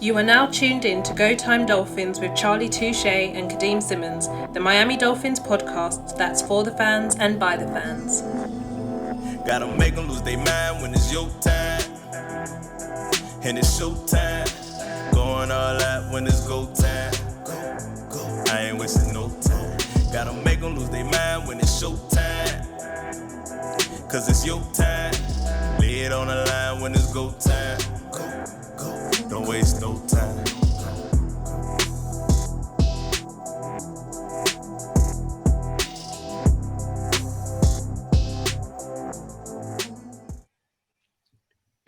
You are now tuned in to Go Time Dolphins with Charlie Touche and Kadeem Simmons, the Miami Dolphins podcast that's for the fans and by the fans. Gotta make them lose their mind when it's your time. And it's show time. Going all out when it's go time. I ain't wasting no time. Gotta make them lose their mind when it's show time. Cause it's your time. Lay it on the line when it's go time. Don't waste no time.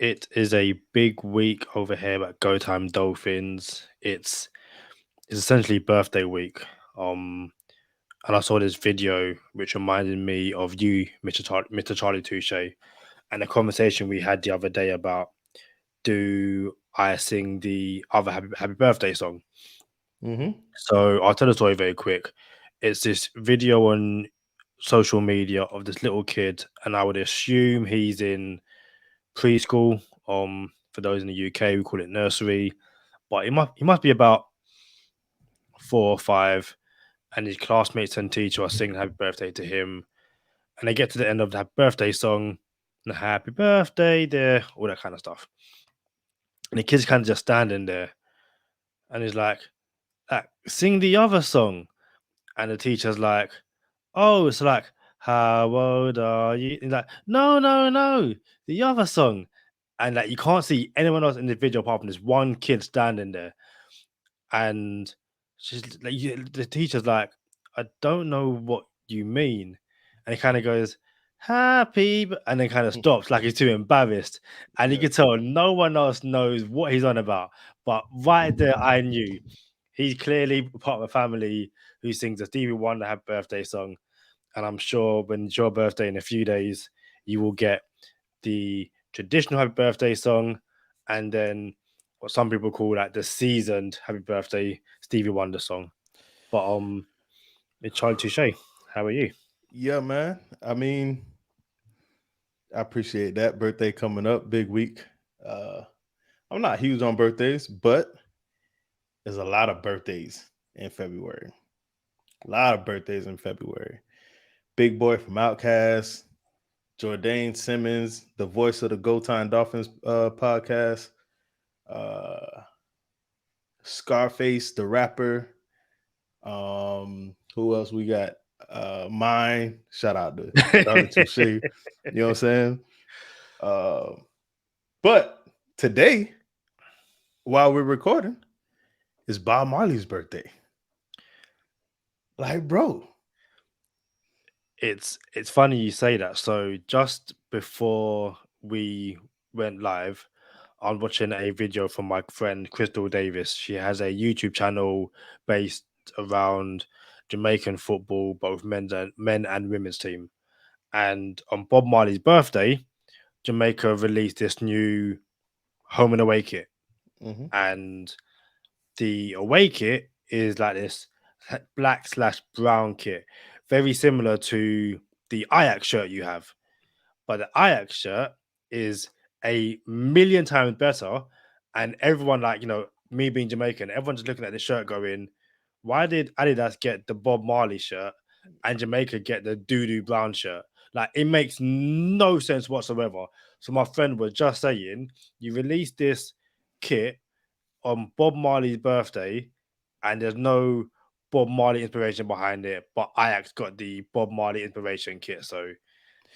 It is a big week over here at Go Time Dolphins. It's essentially birthday week. And I saw this video which reminded me of you, Mr. Charlie Touche, and the conversation we had the other day about do I sing the other happy birthday song. So I'll tell the story very quick. It's this video on social media of this little kid, and I would assume he's in preschool. For those in the UK, we call it nursery, but he must be about 4 or 5, and his classmates and teacher are singing happy birthday to him, and they get to the end of the happy birthday song, and happy birthday there, all that kind of stuff, and the kid's kind of just standing there, and he's like, sing the other song, and the teacher's like, oh, it's like, how old are you? And like, no, the other song. And like, you can't see anyone else in the video apart from this one kid standing there. And she's like, the teacher's like, I don't know what you mean. And he kind of goes, happy, and then kind of stops like he's too embarrassed. And you can tell no one else knows what he's on about. But right there, I knew he's clearly part of a family who sings a Stevie Wonder happy birthday song. And I'm sure when it's your birthday in a few days, you will get the traditional happy birthday song and then what some people call like the seasoned happy birthday Stevie Wonder song. But it's Charlie Touche. How are you? Yeah, man. I mean, I appreciate that. Birthday coming up, big week. I'm not huge on birthdays, but there's a lot of birthdays in February. A lot of birthdays in February. Big Boy from Outkast, Jordan Simmons, the voice of the Go Time Dolphins podcast, Scarface, the rapper. Who else we got? Mine. Shout out to Charlie Touche. You know what I'm saying? But today, while we're recording, is Bob Marley's birthday. Like, bro. It's funny you say that. So just before we went live, I'm watching a video from my friend Crystal Davis. She has a YouTube channel based around Jamaican football, both men and women's team. And on Bob Marley's birthday, Jamaica released this new home and away kit. And the away kit is like this black/brown kit, very similar to the Ajax shirt you have. But the Ajax shirt is a million times better. And everyone, like, me being Jamaican, everyone's looking at the shirt going, why did Adidas get the Bob Marley shirt and Jamaica get the doo-doo brown shirt? Like, it makes no sense whatsoever. So my friend was just saying, you released this kit on Bob Marley's birthday, and there's no Bob Marley inspiration behind it, but Ajax got the Bob Marley inspiration kit. So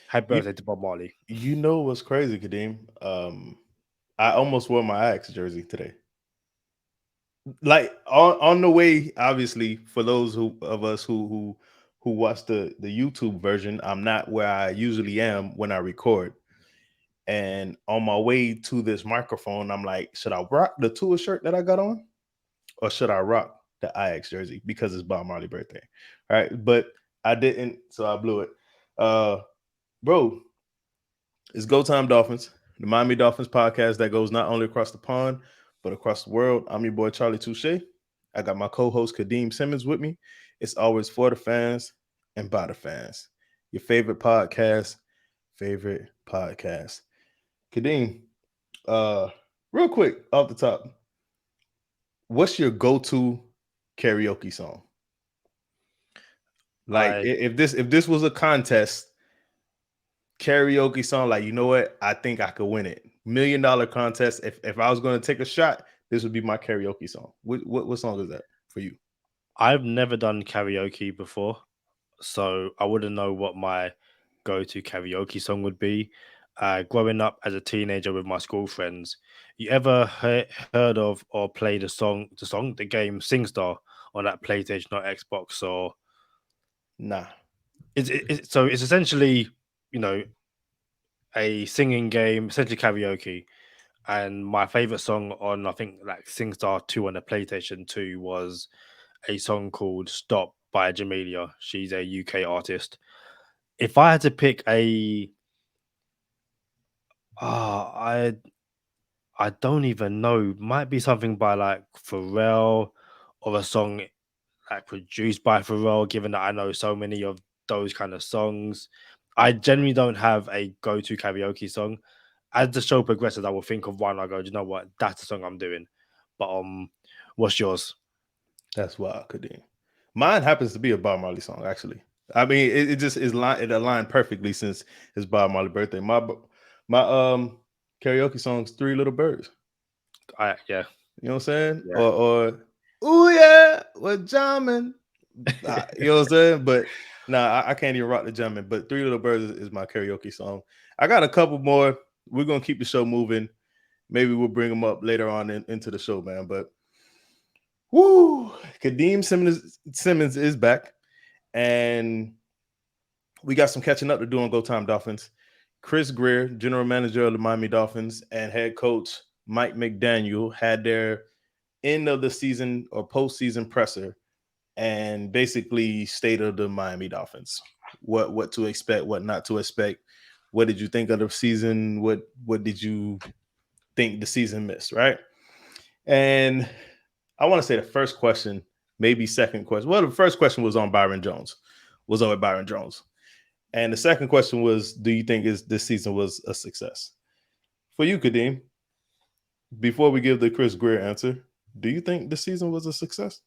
happy birthday to Bob Marley. You know what's crazy, Kadeem? I almost wore my Ajax jersey today. Like on the way, obviously, for those of us who watch the YouTube version, I'm not where I usually am when I record. And on my way to this microphone, I'm like, should I rock the Tua shirt that I got on? Or should I rock the Ajax jersey because it's Bob Marley's birthday? All right. But I didn't, so I blew it. Bro, it's Go Time Dolphins, the Miami Dolphins podcast that goes not only across the pond, but across the world. I'm your boy, Charlie Touche. I got my co-host, Kadeem Simmons, with me. It's always for the fans and by the fans. Your favorite podcast. Kadeem, real quick, off the top, what's your go-to karaoke song? Like I if this was a contest, karaoke song, like you know what? I think I could win it. $1 million contest. If I was going to take a shot, this would be my karaoke song. What song is that for you? I've never done karaoke before, so I wouldn't know what my go-to karaoke song would be. Growing up as a teenager with my school friends, you ever heard of or played the game SingStar on that PlayStation or Xbox? Or Nah. so it's essentially, you know, a singing game, essentially karaoke. And my favorite song on, I think, like SingStar 2 on the PlayStation 2 was a song called Stop by Jamelia. She's a UK artist. If I had to pick a ah, I don't even know. Might be something by like Pharrell, or a song like produced by Pharrell, given that I know so many of those kind of songs. I generally don't have a go-to karaoke song. As the show progresses, I will think of one. I go, "Do you know what? That's the song I'm doing." But what's yours? That's wild, Kadeem. Mine happens to be a Bob Marley song, actually. I mean, it just is it aligned perfectly since it's Bob Marley's birthday. My karaoke song's Three Little Birds. Yeah, You know what I'm saying? yeah. Or ooh yeah, we're jamming. You know what I'm saying? But nah, I can't even rock the jamming. But Three Little Birds is my karaoke song. I got a couple more. We're gonna keep the show moving. Maybe we'll bring them up later on into the show, man. But woo, Kadeem Simmons is back, and we got some catching up to do on Go Time Dolphins. Chris Grier, general manager of the Miami Dolphins, and head coach Mike McDaniel had their end of the season or postseason presser and basically state of the Miami Dolphins. What to expect, what not to expect. What did you think of the season? What did you think the season missed, right? And I want to say the first question, maybe second question. Well, the first question was on Byron Jones, was over Byron Jones. And the second question was, do you think this season was a success? For you, Kadeem, before we give the Chris Grier answer, do you think the season was a success?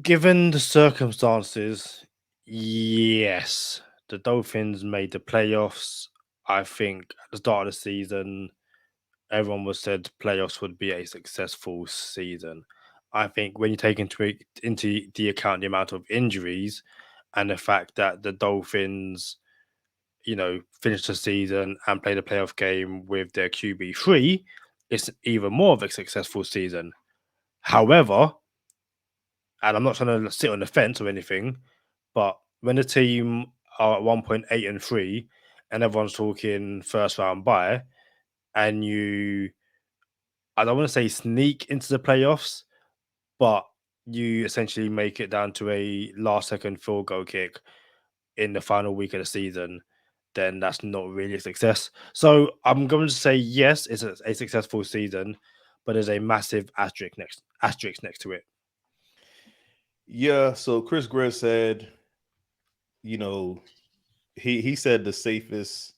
Given the circumstances, yes. The Dolphins made the playoffs. I think at the start of the season, everyone was said playoffs would be a successful season. I think when you take into the account the amount of injuries and the fact that the Dolphins, finished the season and played a playoff game with their QB3, it's even more of a successful season. However, and I'm not trying to sit on the fence or anything, but when the team are at 1.8-3 and everyone's talking first round bye, and I don't want to say sneak into the playoffs, but you essentially make it down to a last second field goal kick in the final week of the season, then that's not really a success. So I'm going to say yes, it's a successful season, but there's a massive asterisk next to it. Yeah. So Chris Grier said, you know, he said the safest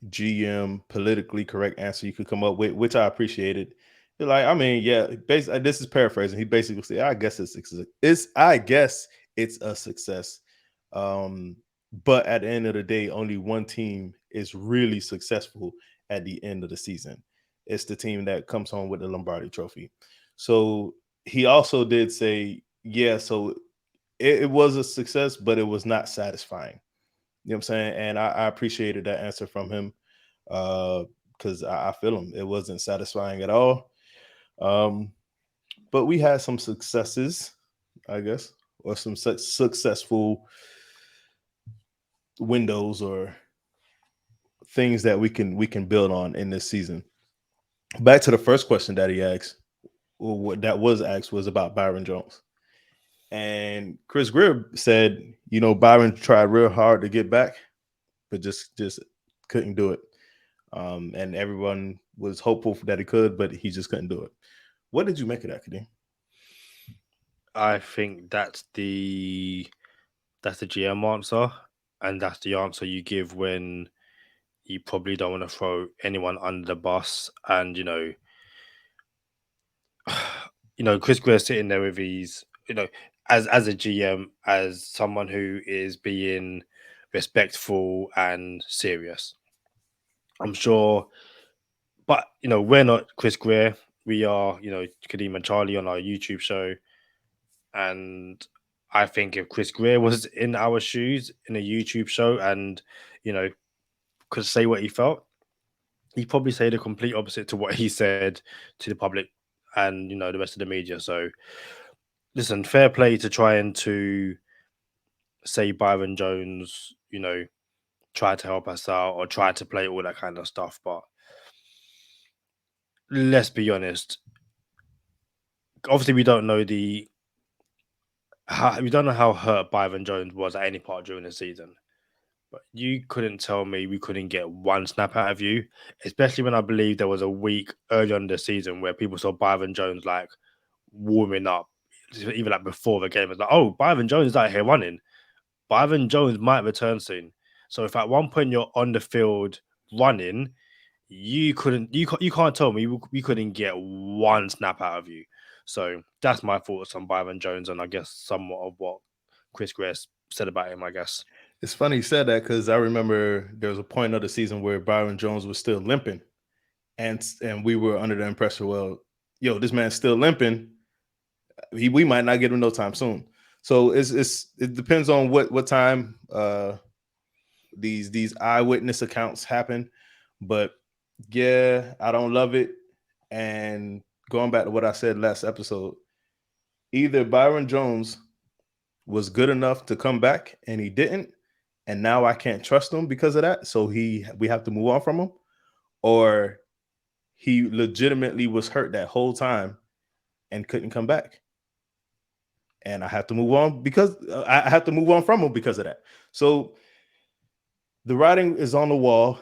GM politically correct answer you could come up with, which I appreciated. Like, I mean, yeah, basically, this is paraphrasing. He basically said, I guess it's a success. But at the end of the day, only one team is really successful at the end of the season. It's the team that comes home with the Lombardi trophy. So he also did say, yeah, so it was a success, but it was not satisfying. You know what I'm saying? And I appreciated that answer from him because I feel him. It wasn't satisfying at all. But we had some successes, I guess, or some such successful windows or things that we can build on in this season. Back to the first question that he asked, or what that was asked, was about Byron Jones. And Chris Grier said, Byron tried real hard to get back, but just couldn't do it. And everyone was hopeful that he could, but he just couldn't do it. What did you make of that, Kadeem? I think that's the GM answer, and that's the answer you give when you probably don't want to throw anyone under the bus. And Chris Greer sitting there with his, as a GM, as someone who is being respectful and serious. I'm sure, but we're not Chris Greer. We are, Kadeem and Charlie on our YouTube show, and I think if Chris Greer was in our shoes in a YouTube show and could say what he felt, he'd probably say the complete opposite to what he said to the public and the rest of the media. So listen, fair play to trying to say Byron Jones, try to help us out or try to play all that kind of stuff. But let's be honest. Obviously, we don't know how hurt Byron Jones was at any part during the season. But you couldn't tell me we couldn't get one snap out of you, especially when I believe there was a week early on in the season where people saw Byron Jones like warming up, even like before the game. It's like, oh, Byron Jones is out here running. Byron Jones might return soon. So if at one point you're on the field running, you can't tell me we couldn't get one snap out of you. So that's my thoughts on Byron Jones, and I guess somewhat of what Chris Greer said about him, I guess. It's funny you said that because I remember there was a point of the season where Byron Jones was still limping, and we were under the impression, well, this man's still limping. We might not get him no time soon. So it depends on what time these eyewitness accounts happen. But yeah, I don't love it. And going back to what I said last episode, either Byron Jones was good enough to come back and he didn't, and now I can't trust him because of that. So we have to move on from him, or he legitimately was hurt that whole time and couldn't come back. And I have to move on because I have to move on from him because of that. So the writing is on the wall.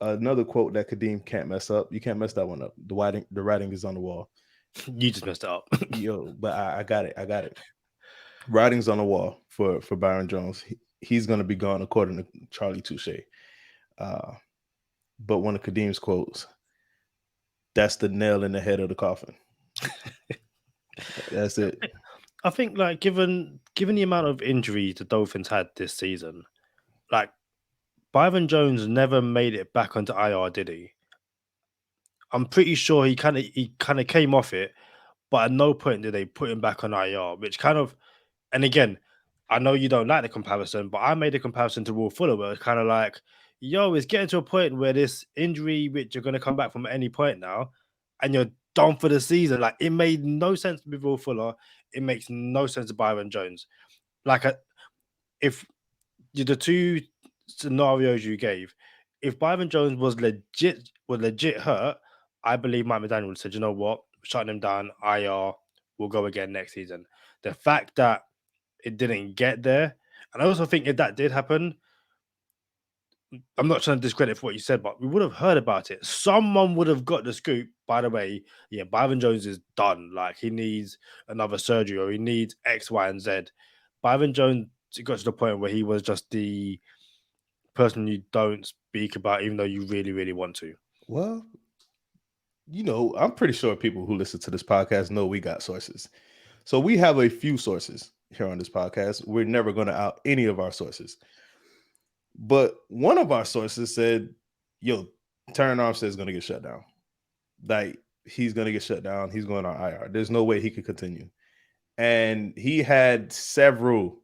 Another quote that Kadeem can't mess up. You can't mess that one up. The writing is on the wall. You just messed it up. But I got it. Writing's on the wall for Byron Jones. He's going to be gone, according to Charlie Touche. But one of Kadeem's quotes, that's the nail in the head of the coffin. That's it. I think, like, given the amount of injuries the Dolphins had this season, like, Byron Jones never made it back onto IR, did he? I'm pretty sure he kind of came off it, but at no point did they put him back on IR, which kind of, and again, I know you don't like the comparison, but I made a comparison to Will Fuller, where it's kind of like, it's getting to a point where this injury, which you're going to come back from at any point now, and you're done for the season. Like, it made no sense with Will Fuller. It makes no sense to Byron Jones. Like, if the two scenarios you gave, if Byron Jones was legit hurt, I believe Mike McDaniel would have said, you know what, shutting him down, IR, we'll go again next season. The fact that it didn't get there, and I also think if that did happen, I'm not trying to discredit for what you said, but we would have heard about it. Someone would have got the scoop. By the way, yeah, Byron Jones is done. Like, he needs another surgery, or he needs X, Y, and Z. Byron Jones got to the point where he was just the person you don't speak about, even though you really, really want to. Well, I'm pretty sure people who listen to this podcast know we got sources. So we have a few sources here on this podcast. We're never going to out any of our sources. But one of our sources said, Terran Armstead is going to get shut down. Like, he's going to get shut down. He's going on IR. There's no way he could continue. And he had several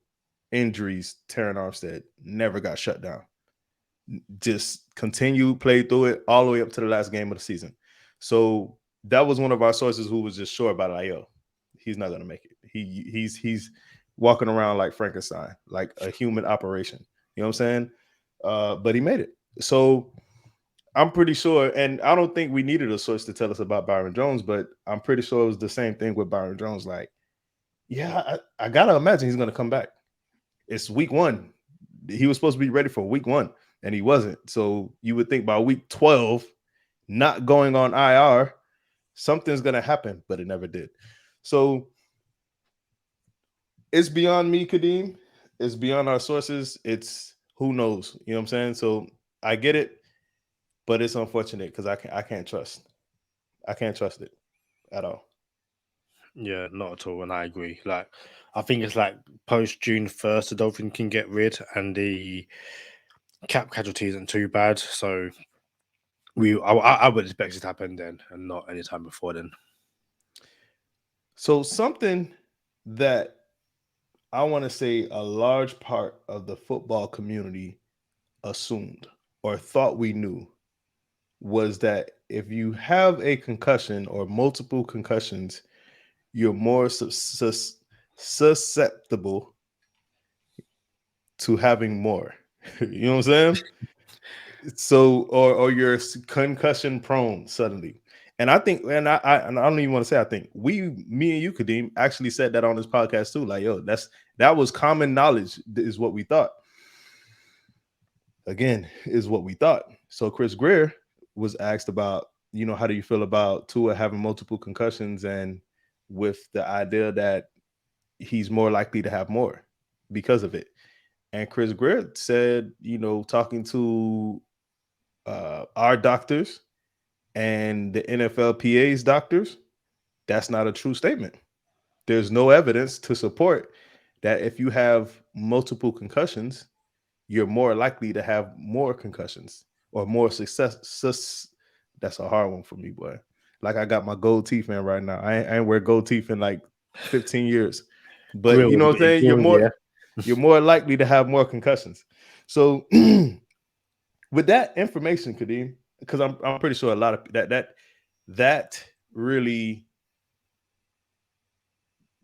injuries. Terran Armstead never got shut down. Just continued, played through it all the way up to the last game of the season. So that was one of our sources who was just sure about it. Like, he's not going to make it. He's walking around like Frankenstein, like a human operation. You know what I'm saying? But he made it. So I'm pretty sure, and I don't think we needed a source to tell us about Byron Jones, but I'm pretty sure it was the same thing with Byron Jones. Like, yeah, I got to imagine he's going to come back. It's week 1. He was supposed to be ready for week 1, and he wasn't. So you would think by week 12, not going on IR, something's going to happen, but it never did. So it's beyond me, Kadeem. It's beyond our sources. It's who knows. You know what I'm saying? So I get it, but it's unfortunate because I can't trust. I can't trust it at all. Yeah, not at all, and I agree. Like, I think it's like post June 1st, the Dolphins can get rid, and the cap casualty isn't too bad. So I would expect it to happen then, and not any time before then. So something that I want to say a large part of the football community assumed or thought we knew was that if you have a concussion or multiple concussions, you're more susceptible to having more. You know what I'm saying? So, or you're concussion prone suddenly. And I think, and I don't even want to say I think me and you, Kadeem, actually said that on this podcast too. Like, yo, that was common knowledge, is what we thought. Again, is what we thought. So Chris Grier was asked about, how do you feel about Tua having multiple concussions, and with the idea that he's more likely to have more because of it. And Chris Grier said, talking to our doctors and the NFLPA's doctors, that's not a true statement. There's no evidence to support that if you have multiple concussions, you're more likely to have more concussions or more success. That's a hard one for me, boy. Like, I got my gold teeth in right now. I ain't wear gold teeth in like 15 years. But you know what I'm saying? You're more likely to have more concussions. So with that information, Kadeem, because I'm pretty sure a lot of that really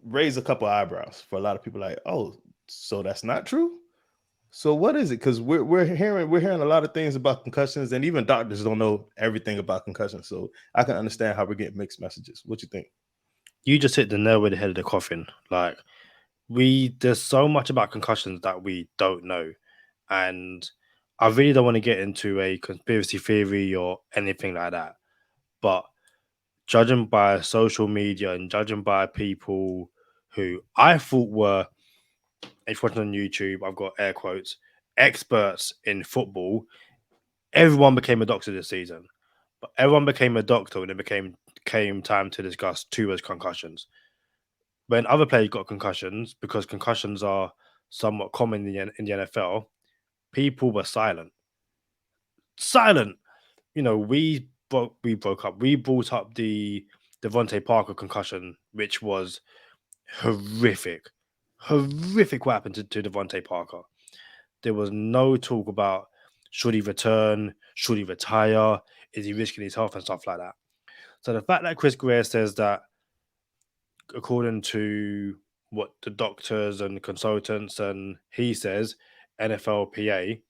raised a couple eyebrows for a lot of people. Like, oh, so that's not true. So what is it? Because we're hearing a lot of things about concussions, and even doctors don't know everything about concussions. So I can understand how we're getting mixed messages. What you think? You just hit the nail with the head of the coffin. Like, there's so much about concussions that we don't know, and I really don't want to get into a conspiracy theory or anything like that. But judging by social media and judging by people who I thought were, if watching on YouTube, I've got air quotes, experts in football, everyone became a doctor this season. But everyone became a doctor when it came time to discuss Tua's concussions. When other players got concussions, because concussions are somewhat common in the NFL, people were silent. Silent. We broke up. We brought up the Devontae Parker concussion, which was horrific. Horrific what happened to Devontae Parker. There was no talk about should he return, should he retire, is he risking his health and stuff like that. So the fact that Chris Grier says that, according to what the doctors and consultants and he says, NFLPA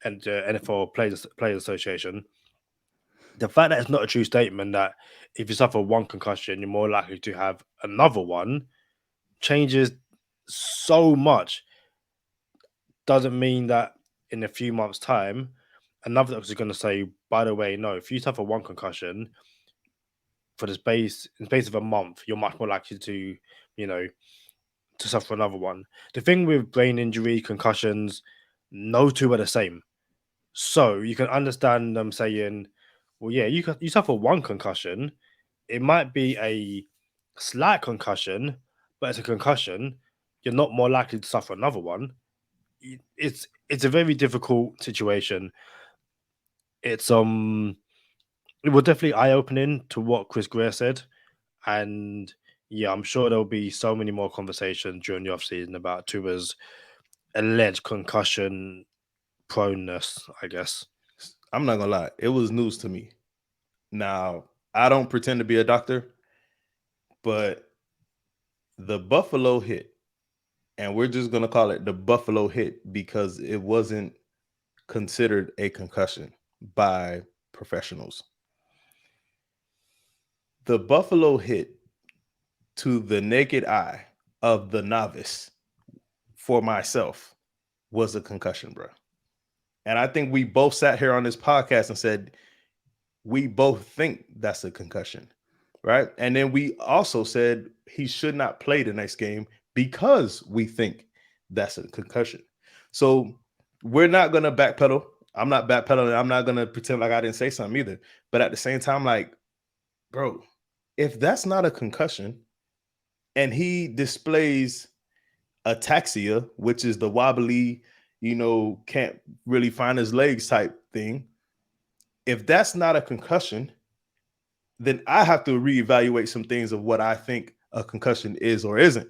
and the NFL Players Association, the fact that it's not a true statement that if you suffer one concussion, you're more likely to have another one, changes so much. Doesn't mean that in a few months' time, another doctor is going to say, by the way, no, if you suffer one concussion for in the space of a month, you're much more likely to, to suffer another one. The thing with brain injury, concussions, no two are the same. So you can understand them saying, well, yeah, you suffer one concussion. It might be a slight concussion, but it's a concussion. You're not more likely to suffer another one. It's a very difficult situation. It was definitely eye-opening to what Chris Grier said. And yeah, I'm sure there'll be so many more conversations during the offseason about Tua's alleged concussion proneness, I guess. I'm not gonna lie, it was news to me. Now, I don't pretend to be a doctor, but the Buffalo hit, and we're just gonna call it the Buffalo hit because it wasn't considered a concussion by professionals. The Buffalo hit, to the naked eye of the novice, for myself, was a concussion, bro. And I think we both sat here on this podcast and said we both think that's a concussion, right? And then we also said he should not play the next game because we think that's a concussion. So we're not going to backpedal. I'm not backpedaling. I'm not going to pretend like I didn't say something either. But at the same time, like, bro, if that's not a concussion, and he displays ataxia, which is the wobbly, can't really find his legs type thing. If that's not a concussion, then I have to reevaluate some things of what I think a concussion is or isn't.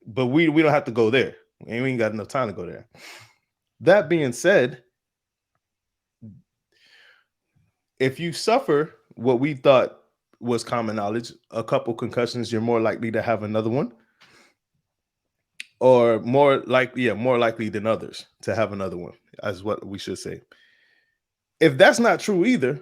But we don't have to go there. We ain't got enough time to go there. That being said, if you suffer what we thought was common knowledge, a couple concussions, you're more likely to have another one, or more likely than others to have another one, as what we should say. If that's not true either,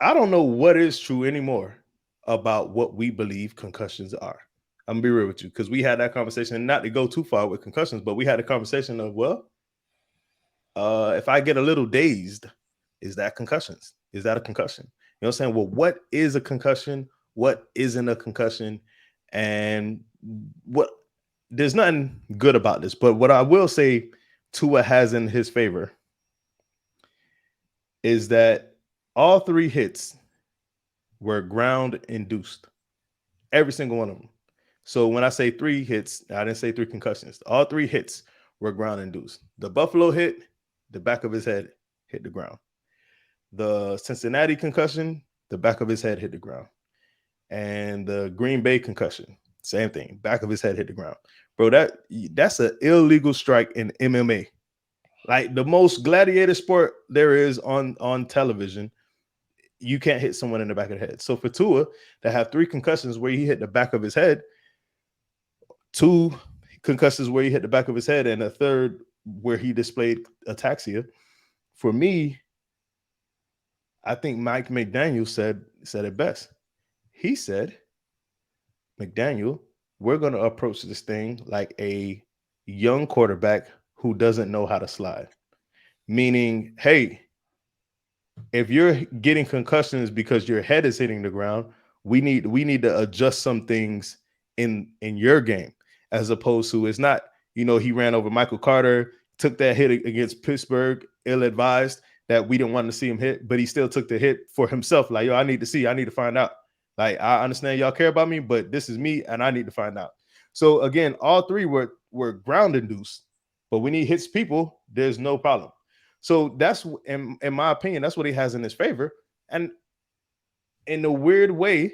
I don't know what is true anymore about what we believe concussions are. I'm gonna be real with you, because we had that conversation, not to go too far with concussions, but we had a conversation of, if I get a little dazed, is that concussions? Is that a concussion? You know what I'm saying? Well, what is a concussion? What isn't a concussion? And there's nothing good about this, but what I will say Tua has in his favor is that all 3 hits were ground induced. Every single one of them. So when I say 3 hits, I didn't say 3 concussions. All 3 hits were ground induced. The Buffalo hit, the back of his head hit the ground. The Cincinnati concussion, the back of his head hit the ground. And the Green Bay concussion, same thing. Back of his head hit the ground. Bro, that's an illegal strike in MMA. Like the most gladiator sport there is on television, you can't hit someone in the back of the head. So for Tua to have 3 concussions where he hit the back of his head, 2 concussions where he hit the back of his head, and a third where he displayed ataxia, for me, I think Mike McDaniel said it best. He said, McDaniel, we're going to approach this thing like a young quarterback who doesn't know how to slide. Meaning, hey, if you're getting concussions because your head is hitting the ground, we need to adjust some things in your game, as opposed to, it's not, he ran over Michael Carter, took that hit against Pittsburgh, ill-advised, that we didn't want to see him hit, but he still took the hit for himself. Like, I need to find out. Like, I understand y'all care about me, but this is me and I need to find out. So again, all 3 were ground induced, but when he hits people, there's no problem. So that's, in my opinion, that's what he has in his favor. And in a weird way,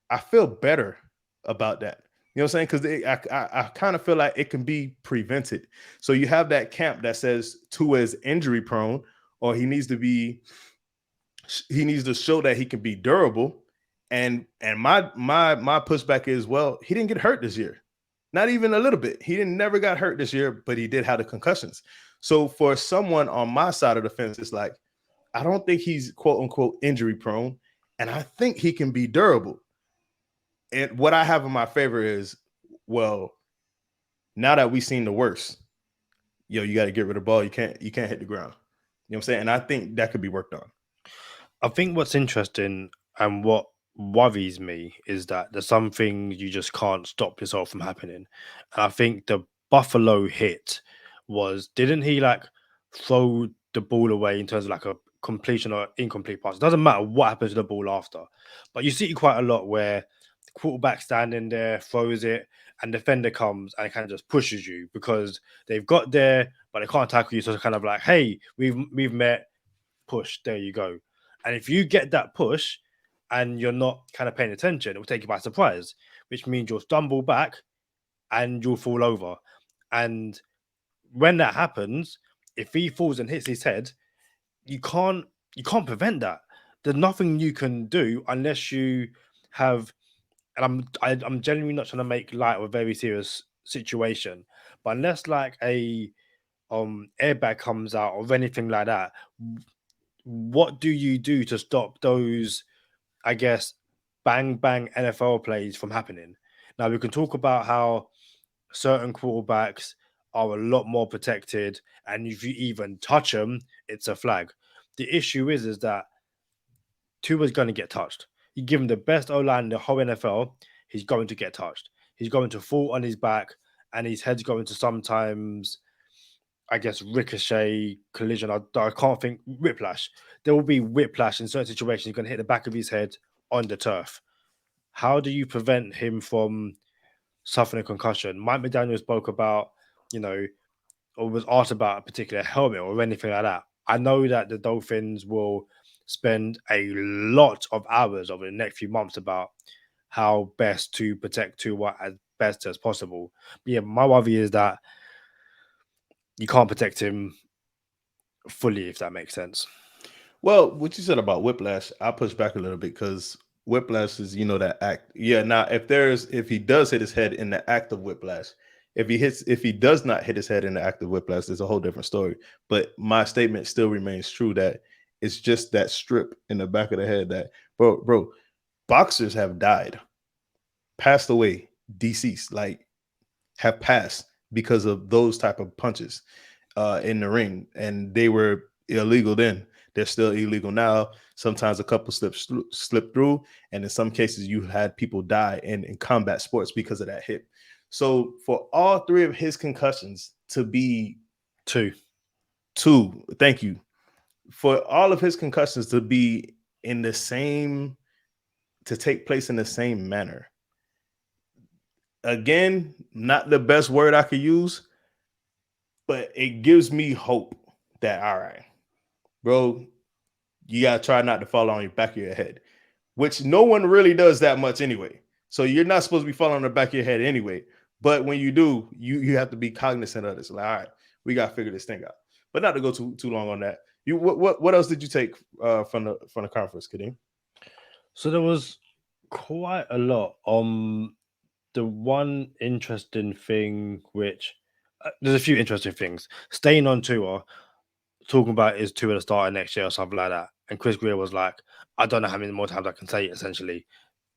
I feel better about that. You know what I'm saying? Because I kind of feel like it can be prevented. So you have that camp that says Tua is injury prone, or he needs to show that he can be durable. And my pushback is, well, he didn't get hurt this year. Not even a little bit. He never got hurt this year, but he did have the concussions. So for someone on my side of the fence, it's like, I don't think he's quote unquote injury prone, and I think he can be durable. And what I have in my favor is, well, now that we've seen the worst, you got to get rid of the ball. You can't hit the ground. You know what I'm saying? And I think that could be worked on. I think what's interesting and what worries me is that there's some things you just can't stop yourself from happening. And I think the Buffalo hit didn't he like throw the ball away in terms of like a completion or incomplete pass? It doesn't matter what happens to the ball after, but you see it quite a lot where the quarterback standing there, throws it, and defender comes and kind of just pushes you because they've got there, but they can't tackle you. So it's kind of like, hey, we've met, push, there you go. And if you get that push and you're not kind of paying attention, it will take you by surprise, which means you'll stumble back and you'll fall over. And when that happens, if he falls and hits his head, you can't prevent that. There's nothing you can do unless you have, and I'm genuinely not trying to make light of a very serious situation, but unless like a airbag comes out or anything like that, what do you do to stop those, I guess, bang NFL plays from happening? Now we can talk about how certain quarterbacks are a lot more protected, and if you even touch them, it's a flag. The issue is that Tua's going to get touched. You give him the best O-line in the whole NFL, he's going to get touched. He's going to fall on his back, and his head's going to sometimes, I guess, ricochet, collision. I can't think, whiplash. There will be whiplash in certain situations. You're going to hit the back of his head on the turf. how do you prevent him from suffering a concussion? Mike McDaniel spoke about, or was asked about a particular helmet or anything like that. I know that the Dolphins will spend a lot of hours over the next few months about how best to protect Tua as best as possible. But yeah, my worry is that you can't protect him fully, if that makes sense. Well, what you said about whiplash, I'll push back a little bit because whiplash is, that act. Yeah. Now, if he does hit his head in the act of whiplash, if he does not hit his head in the act of whiplash, there's a whole different story. But my statement still remains true that it's just that strip in the back of the head that, bro, boxers have died, passed away, deceased, like have passed because of those type of punches in the ring, and they were illegal then. They're still illegal now. Sometimes a couple slip through, and in some cases, you had people die in combat sports because of that hit. So for all three of his concussions to be Two, thank you. For all of his concussions to be in the same, to take place in the same manner. Again, not the best word I could use, but it gives me hope that, all right, bro, you got to try not to fall on your back of your head, which no one really does that much anyway. So you're not supposed to be falling on the back of your head anyway. But when you do, you have to be cognizant of this. Like, all right, we got to figure this thing out. But not to go too long on that. What else did you take from the conference, Kadeem? So there was quite a lot. The one interesting thing, which there's a few interesting things. Staying on Tua, talking about is Tua the starter next year or something like that. And Chris Grier was like, I don't know how many more times I can say it. Essentially,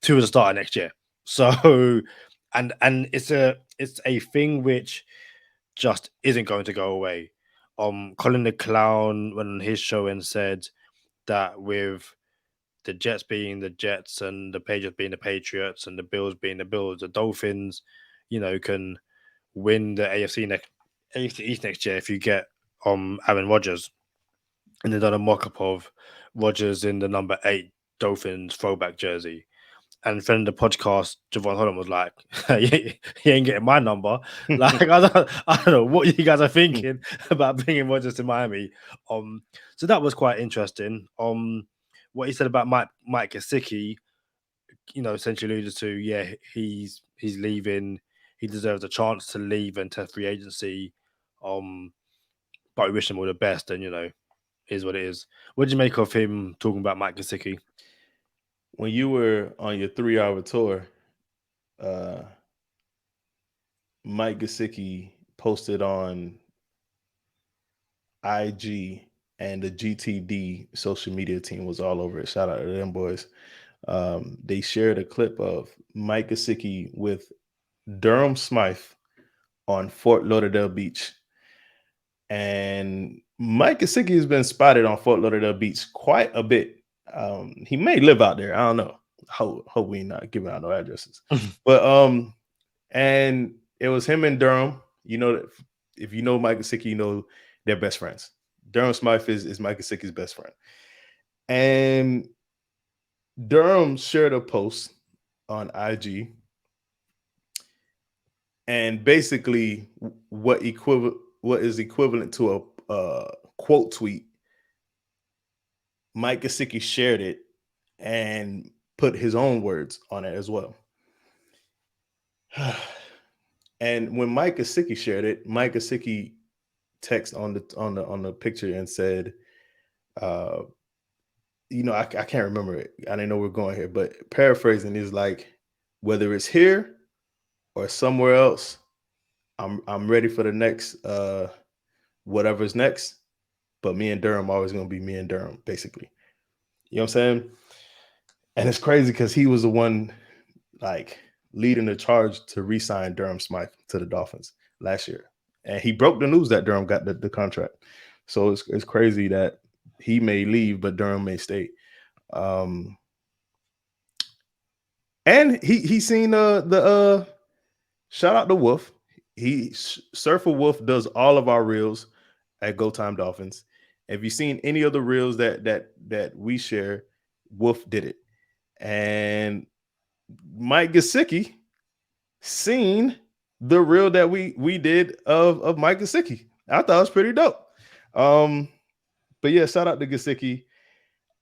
Tua the starter next year. So, and it's a thing which just isn't going to go away. Colin the Clown went on his show and said that with the Jets being the Jets and the Patriots being the Patriots and the Bills being the Bills, the Dolphins, can win the AFC East next year if you get Aaron Rodgers. And they done a mock-up of Rodgers in the number 8 Dolphins throwback jersey. And friend of the podcast, Javon Holland, was like, he ain't getting my number. Like, I don't know what you guys are thinking about bringing Rodgers to Miami. So that was quite interesting. What he said about Mike Gesicki, essentially alluded to, yeah, he's leaving. He deserves a chance to leave and test free agency. But we wish him all the best, and is what it is. What did you make of him talking about Mike Gesicki? When you were on your 3-hour tour, Mike Gesicki posted on IG, and the GTD social media team was all over it. Shout out to them boys. They shared a clip of Mike Gesicki with Durham Smythe on Fort Lauderdale Beach. And Mike Gesicki has been spotted on Fort Lauderdale Beach quite a bit. He may live out there. I don't know. Hope we not giving out no addresses. But and it was him and Durham. If you know Mike Gesicki, you know they're best friends. Durham Smythe is Mike Gesicki's best friend. And Durham shared a post on IG, and basically what is equivalent to a quote tweet. Mike Gesicki shared it and put his own words on it as well. And when Mike Gesicki shared it, Mike Gesicki text on the picture and said, I can't remember it. I didn't know we're going here, but paraphrasing is like, whether it's here or somewhere else, I'm ready for the next whatever's next. But me and Durham always gonna be me and Durham, basically. You know what I'm saying? And it's crazy because he was the one like leading the charge to re-sign Durham Smythe to the Dolphins last year. And he broke the news that Durham got the contract. So it's crazy that he may leave, but Durham may stay. And he seen the shout out to Wolf. Surfer Wolf does all of our reels at Go Time Dolphins. If you've seen any of the reels that we share, Wolf did it. And Mike Gesicki seen the reel that we did of Mike Gesicki. I thought it was pretty dope. But yeah, shout out to Gesicki.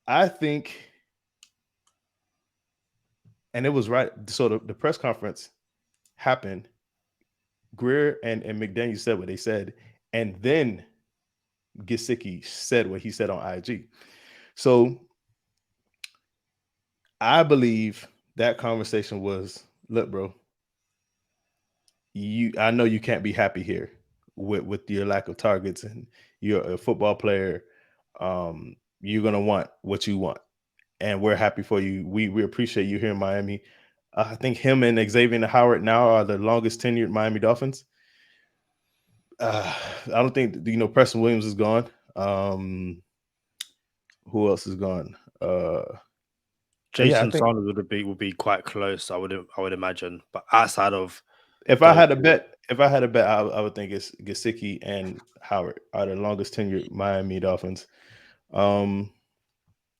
I think, and it was right. So the press conference happened. Grier and McDaniel said what they said, and then Gesicki said what he said on IG. So I believe that conversation was, look, bro, I know you can't be happy here with your lack of targets, and you're a football player. You're gonna want what you want, and we're happy for you. We appreciate you here in Miami. I think him and Xavier Howard now are the longest tenured Miami Dolphins. I don't think Preston Williams is gone. Who else is gone? Jason Sanders would be quite close. I would imagine, but outside of if I had a bet, I would think it's Gesicki and Howard are the longest tenured Miami Dolphins.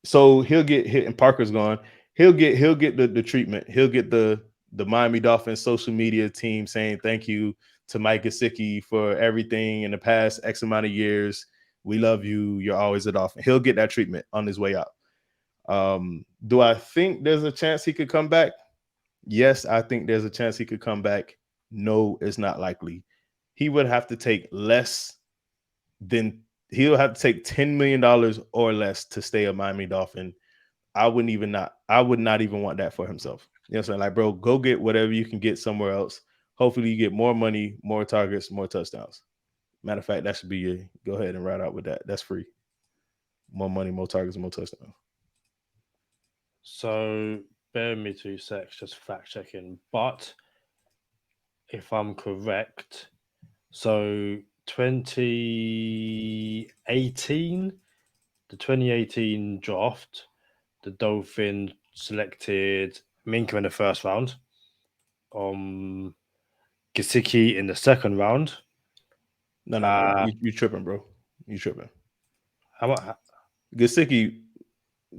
So he'll get hit, and Parker's gone. He'll get the treatment. He'll get the Miami Dolphins social media team saying thank you to Mike Gesicki for everything in the past X amount of years. We love you. You're always a Dolphin. He'll get that treatment on his way out. Do I think there's a chance he could come back? Yes, I think there's a chance he could come back. No, it's not likely. He would have to take less than he'll have to take $10 million or less to stay a Miami Dolphin. I would not even want that for himself. You know what I'm saying? Like, bro, go get whatever you can get somewhere else. Hopefully you get more money, more targets, more touchdowns. Matter of fact, that should be your go ahead and ride out with that. That's free. More money, more targets, more touchdowns. So bear me 2 secs, just fact checking. But if I'm correct, so 2018 draft, the Dolphins selected Minka in the first round, Gesicki in the second round. No, you tripping, bro. You tripping. How about Gesicki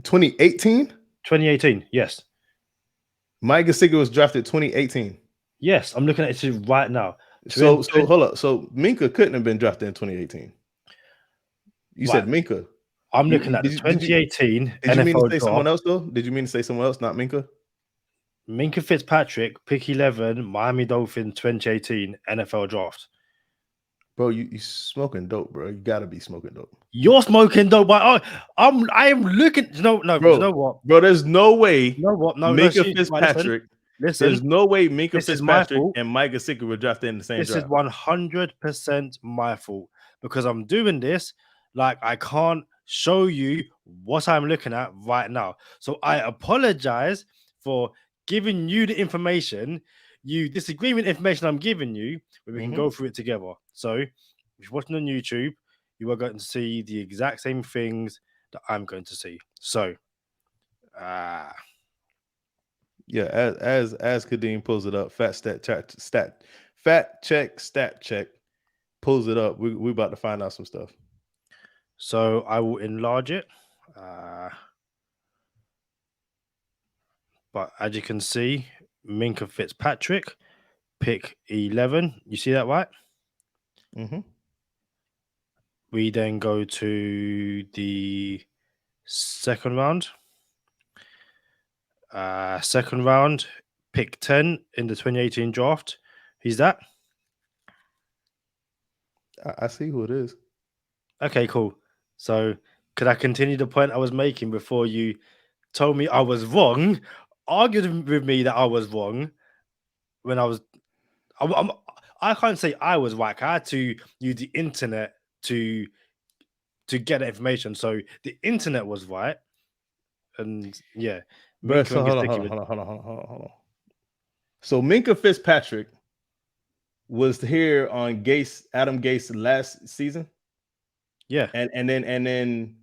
2018? 2018, yes. Mike Gesicki was drafted 2018. Yes, I'm looking at it right now. So hold up. So Minka couldn't have been drafted in 2018. You said Minka. I'm looking at the 2018 NFL. Did you mean to say draft. someone else though? Did you mean to say someone else, not Minka? Minka Fitzpatrick, pick 11, Miami Dolphins 2018 NFL draft. Bro, you smoking dope, bro. You gotta be smoking dope. You're smoking dope, but I am looking. No, bro. You know what, bro? There's no way. You know what? No, Minka Fitzpatrick. Listen, there's no way Minka Fitzpatrick and Mike Gesicki were drafted in the same draft. This is 100% my fault because I'm doing this like I can't show you what I'm looking at right now. So I apologize for giving you the information. You disagree with the information I'm giving you, but we can go through it together. So if you're watching on YouTube, you are going to see the exact same things that I'm going to see. So, yeah, as Kadeem pulls it up, stat check pulls it up. We about to find out some stuff. So I will enlarge it. But as you can see, Minka Fitzpatrick, pick 11. You see that, right? Mm-hmm. We then go to the second round. Second round, pick 10 in the 2018 draft. Who's that? I see who it is. Okay, cool. So could I continue the point I was making before you told me I was wrong, argued with me that I was wrong when I can't say I was right. I had to use the internet to get that information. So the internet was right. And yeah. Bro, so hold on. So Minka Fitzpatrick was here on Adam Gase last season. Yeah. And then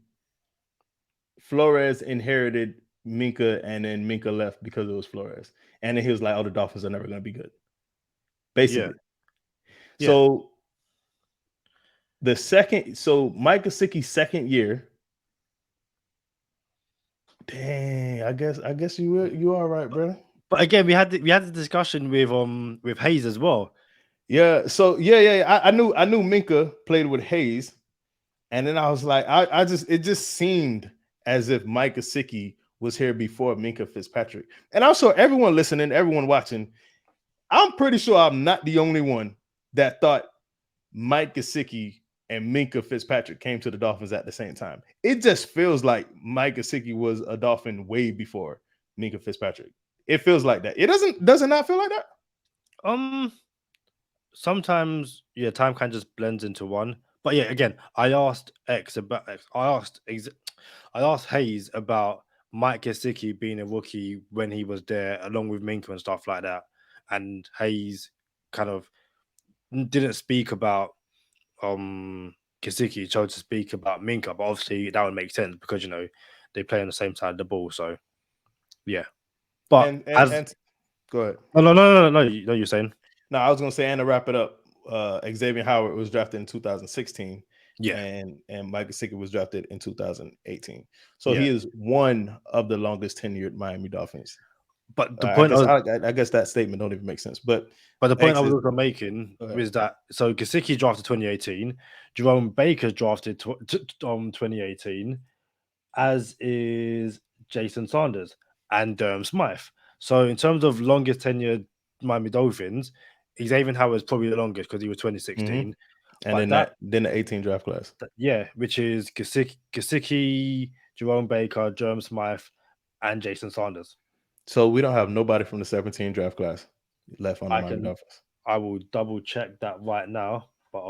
Flores inherited Minka, and then Minka left because it was Flores. And then he was like, oh, the Dolphins are never going to be good. Basically. Yeah. So Mike Gesicki's second year. Dang, I guess you are right, bro. But again, we had the discussion with Hayes as well. Yeah. So I knew Minka played with Hayes, and then I was like, it just seemed as if Mike Gesicki was here before Minka Fitzpatrick. And also, everyone listening, everyone watching, I'm pretty sure I'm not the only one that thought Mike Gesicki and Minka Fitzpatrick came to the Dolphins at the same time. It just feels like Mike Gesicki was a Dolphin way before Minka Fitzpatrick. It feels like that. It does it not feel like that? Sometimes time kind of just blends into one. But yeah, again, I asked Hayes about Mike Gesicki being a rookie when he was there, along with Minka and stuff like that. And Hayes kind of didn't speak about Gesicki, chose to speak about Minka, but obviously that would make sense because they play on the same side of the ball. So yeah, but and go ahead. No, you're saying. No, I was gonna say, and to wrap it up, Xavier Howard was drafted in 2016. Yeah, and Mike Gesicki was drafted in 2018. So he is one of the longest tenured Miami Dolphins. But the point I guess that statement don't even make sense. But the point I was also making was that Gesicki drafted 2018, Jerome Baker drafted 2018, as is Jason Sanders and Durham Smythe. So in terms of longest tenured Miami Dolphins, Xavier Howard is probably the longest because he was 2016. And then the 18 draft class. Which is Gesicki, Jerome Baker, Durham Smythe, and Jason Sanders. So we don't have nobody from the 17 draft class left on the Miami Dolphins. I will double check that right now, but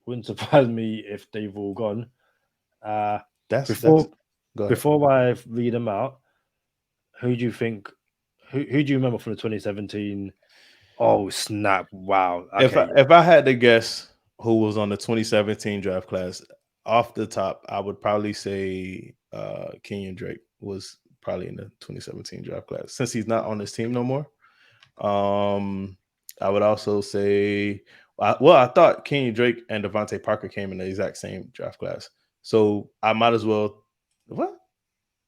wouldn't surprise me if they've all gone. Before I read them out, who do you think? Who do you remember from the 2017? Oh snap! Wow. Okay. If I had to guess who was on the 2017 draft class, off the top, I would probably say Kenyon Drake was probably in the 2017 draft class. Since he's not on this team no more, I would also say, I thought Kenyon Drake and Devontae Parker came in the exact same draft class. So I might as well. What?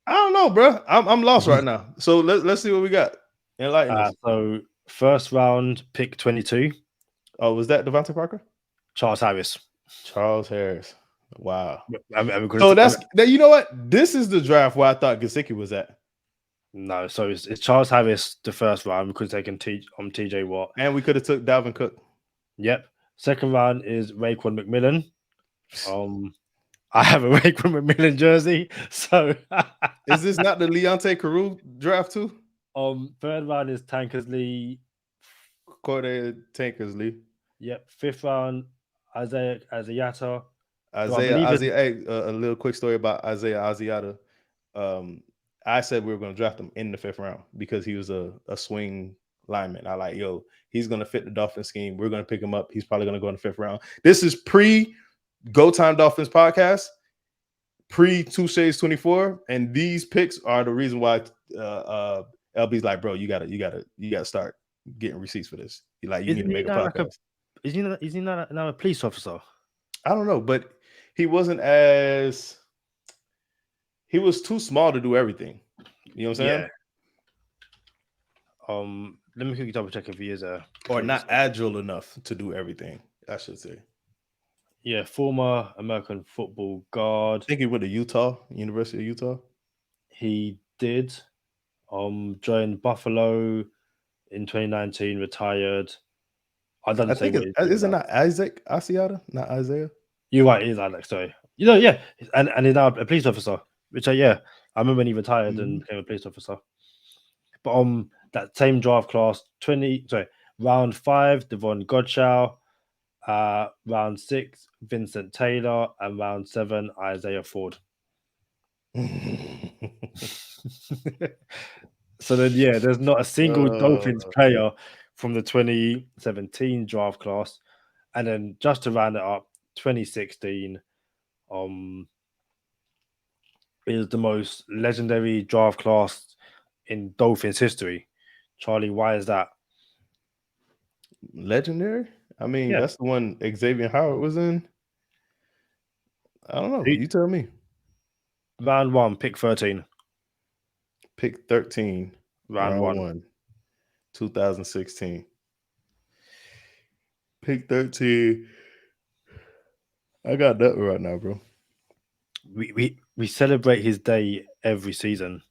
I don't know, bro. I'm lost right now. So let's see what we got. Enlighten us. So first round pick 22. Oh, was that Devontae Parker? Charles Harris. Wow. So that's you know what? This is the draft where I thought Gesicki was at. No, so it's Charles Harris the first round. We could have taken TJ Watt. And we could have took Dalvin Cook. Yep. Second round is Raekwon McMillan. I have a Raekwon McMillan jersey. So is this not the Leonte Carew draft too? Third round is Tankersley. Tankersley. Yep. Fifth round, Isaiah Asiata. Hey, a little quick story about Isaiah Asiata. I said we were going to draft him in the fifth round because he was a swing lineman. I like, he's going to fit the Dolphins scheme. We're going to pick him up. He's probably going to go in the fifth round. This is pre-Go Time Dolphins podcast, pre-Two Shades 24, and these picks are the reason why LB's like, bro, you gotta start getting receipts for this. You need to make a podcast. Is he not now a police officer? I don't know, but he wasn't he was too small to do everything. You know what I'm saying? Yeah. Let me quickly double check if he is or not agile enough to do everything, I should say. Yeah, former American football guard. I think he went to University of Utah. He did. Joined Buffalo in 2019, retired. I think isn't that Isaac Asiata, not Isaiah? You're right, it is Alex, sorry. Yeah. And he's now a police officer, which I remember when he retired and became a police officer. But that same draft class, round 5, Devon Godshaw, round 6, Vincent Taylor, and round 7, Isaiah Ford. So then, there's not a single Dolphins player from the 2017 draft class. And then just to round it up, 2016 is the most legendary draft class in Dolphins history. Charlie, why is that? Legendary? I mean, that's the one Xavier Howard was in. I don't know. You tell me. Round 1, pick 13. Pick 13. round Round one. 1, 2016. Pick 13. I got that right now, bro. We celebrate his day every season.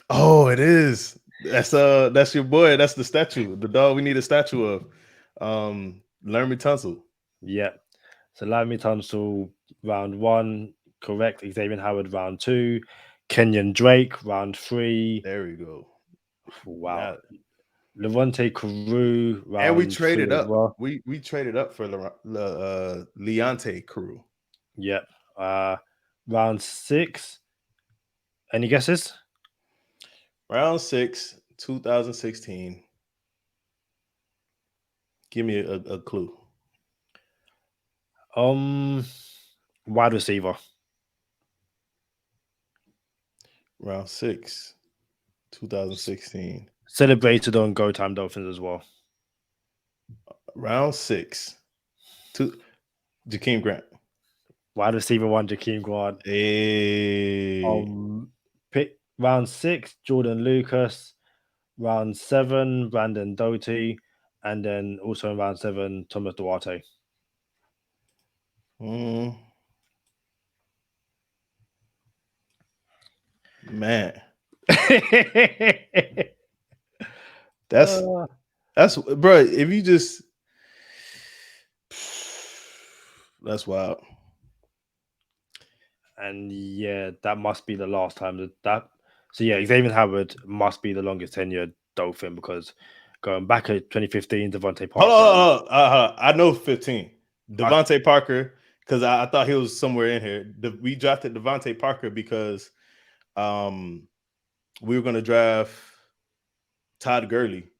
Oh, it is. That's your boy. That's the statue. The dog we need a statue of. Laramie Tunsil. Yeah. So Laramie Tunsil, round 1, correct. Xavier Howard, round 2. Kenyon Drake, round 3. There we go. Wow. Now, Levante Carew, round and we 3 traded as up. well. We traded up for Leonte Crew. Yep. Round 6. Any guesses? Round 6, 2016. Give me a clue. Wide receiver. Round 6, 2016. Celebrated on Go Time Dolphins as well. Round 6, Jakeem Grant. Wide receiver 1, Jakeem Grant. Hey. Pick round 6, Jordan Lucas. Round 7, Brandon Doty. And then also in round 7, Thomas Duarte. Man. That's bro. If you just that's wild. And yeah, that must be the last time that. So yeah, Xavier Howard must be the longest tenured Dolphin because going back to 2015, Devontae Parker. Hold on. I know 15. Devontae Parker, because I thought he was somewhere in here. We drafted Devontae Parker because we were going to draft Todd Gurley,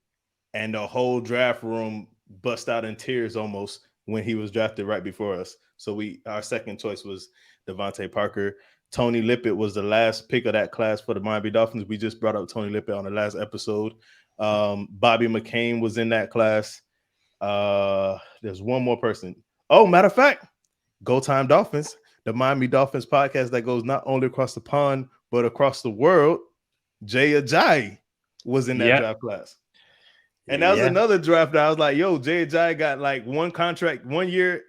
and the whole draft room bust out in tears almost when he was drafted right before us. So our second choice was Devontae Parker. Tony Lippett was the last pick of that class for the Miami Dolphins. We just brought up Tony Lippett on the last episode. Bobby McCain was in that class. There's one more person. Oh, matter of fact, Go Time Dolphins, the Miami Dolphins podcast that goes not only across the pond, but across the world. Jay Ajayi was in that draft class. And that was another draft that I was like, yo, Jay Ajayi got like one contract, 1 year,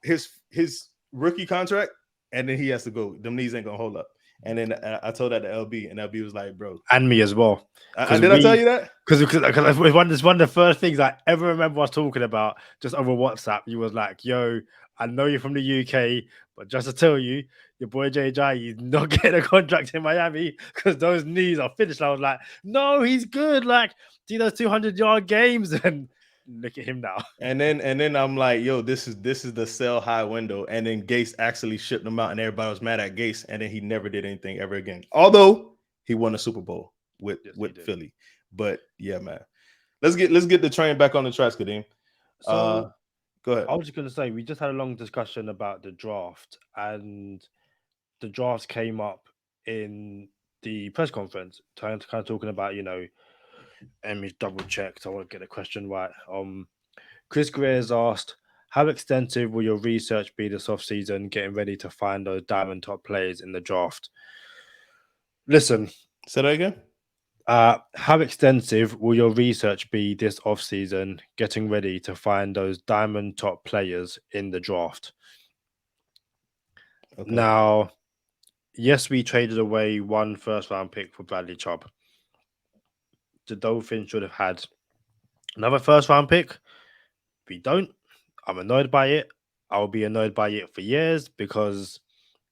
his rookie contract, and then he has to go. Them knees ain't gonna hold up. And then I told that to LB, and LB was like, bro. And me as well. I tell you that? Because it's one of the first things I ever remember us talking about just over WhatsApp. You was like, yo, I know you're from the UK, but just to tell you, your boy JJ is not getting a contract in Miami because those knees are finished. I was like, no, he's good. Like, do those 200-yard games and look at him now. And then I'm like, yo, this is the sell high window. And then Gase actually shipped him out, and everybody was mad at Gase, and then he never did anything ever again. Although he won a Super Bowl with Philly. But yeah, man. Let's get the train back on the tracks, Kadeem. So go ahead. I was just gonna say we just had a long discussion about the draft, and the drafts came up in the press conference, kind of talking about, and we double checked. I want to get the question right. Chris Grier has asked, how extensive will your research be this offseason, getting ready to find those diamond top players in the draft? Listen. Say that again? How extensive will your research be this offseason, getting ready to find those diamond top players in the draft? Okay. Now, yes, we traded away 1 first-round pick for Bradley Chubb. The Dolphins should have had another first-round pick. We don't. I'm annoyed by it. I'll be annoyed by it for years because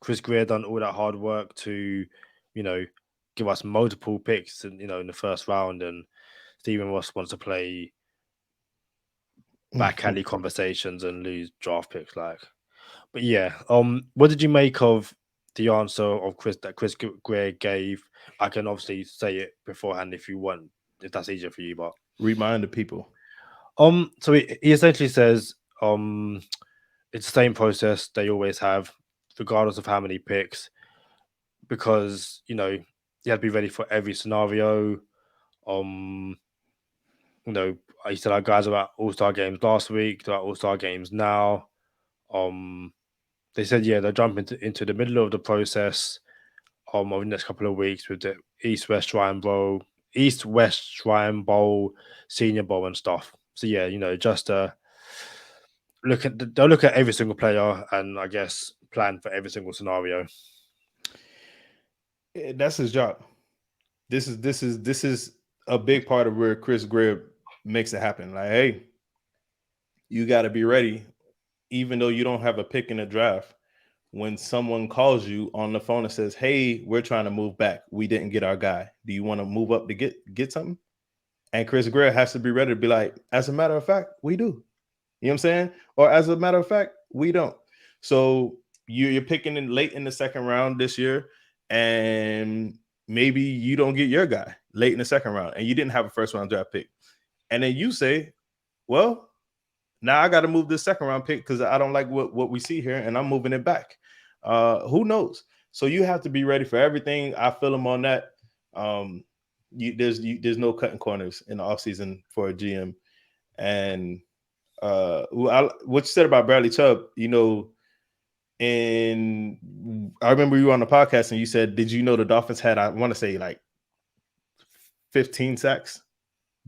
Chris Grier done all that hard work to, give us multiple picks, in the first round, and Stephen Ross wants to play back alley conversations and lose draft picks, But yeah, what did you make of the answer of Chris Grier gave? I can obviously say it beforehand if you want, if that's easier for you, but remind the people. So he essentially says, it's the same process they always have, regardless of how many picks, because you have to be ready for every scenario. I said our guys are at All-Star games last week, they're at All-Star games now. They said, they'll jump into the middle of the process over the next couple of weeks with the East West Shrine Bowl, Senior Bowl, and stuff. So yeah, just they'll look at every single player and I guess plan for every single scenario. That's his job. This is a big part of where Chris Grier makes it happen. Like, hey, you got to be ready, even though you don't have a pick in the draft. When someone calls you on the phone and says, "Hey, we're trying to move back. We didn't get our guy. Do you want to move up to get something?" And Chris Grier has to be ready to be like, "As a matter of fact, we do." You know what I'm saying? Or as a matter of fact, we don't. So you're picking in late in the second round this year, and maybe you don't get your guy late in the second round, and you didn't have a first round draft pick, and then you say, "Well, now I got to move this second round pick because I don't like what we see here, and I'm moving it back." Who knows? So you have to be ready for everything. I feel him on that. There's no cutting corners in the offseason for a GM. And what you said about Bradley Chubb, and I remember you were on the podcast and you said, did you know the Dolphins had, I want to say, like 15 sacks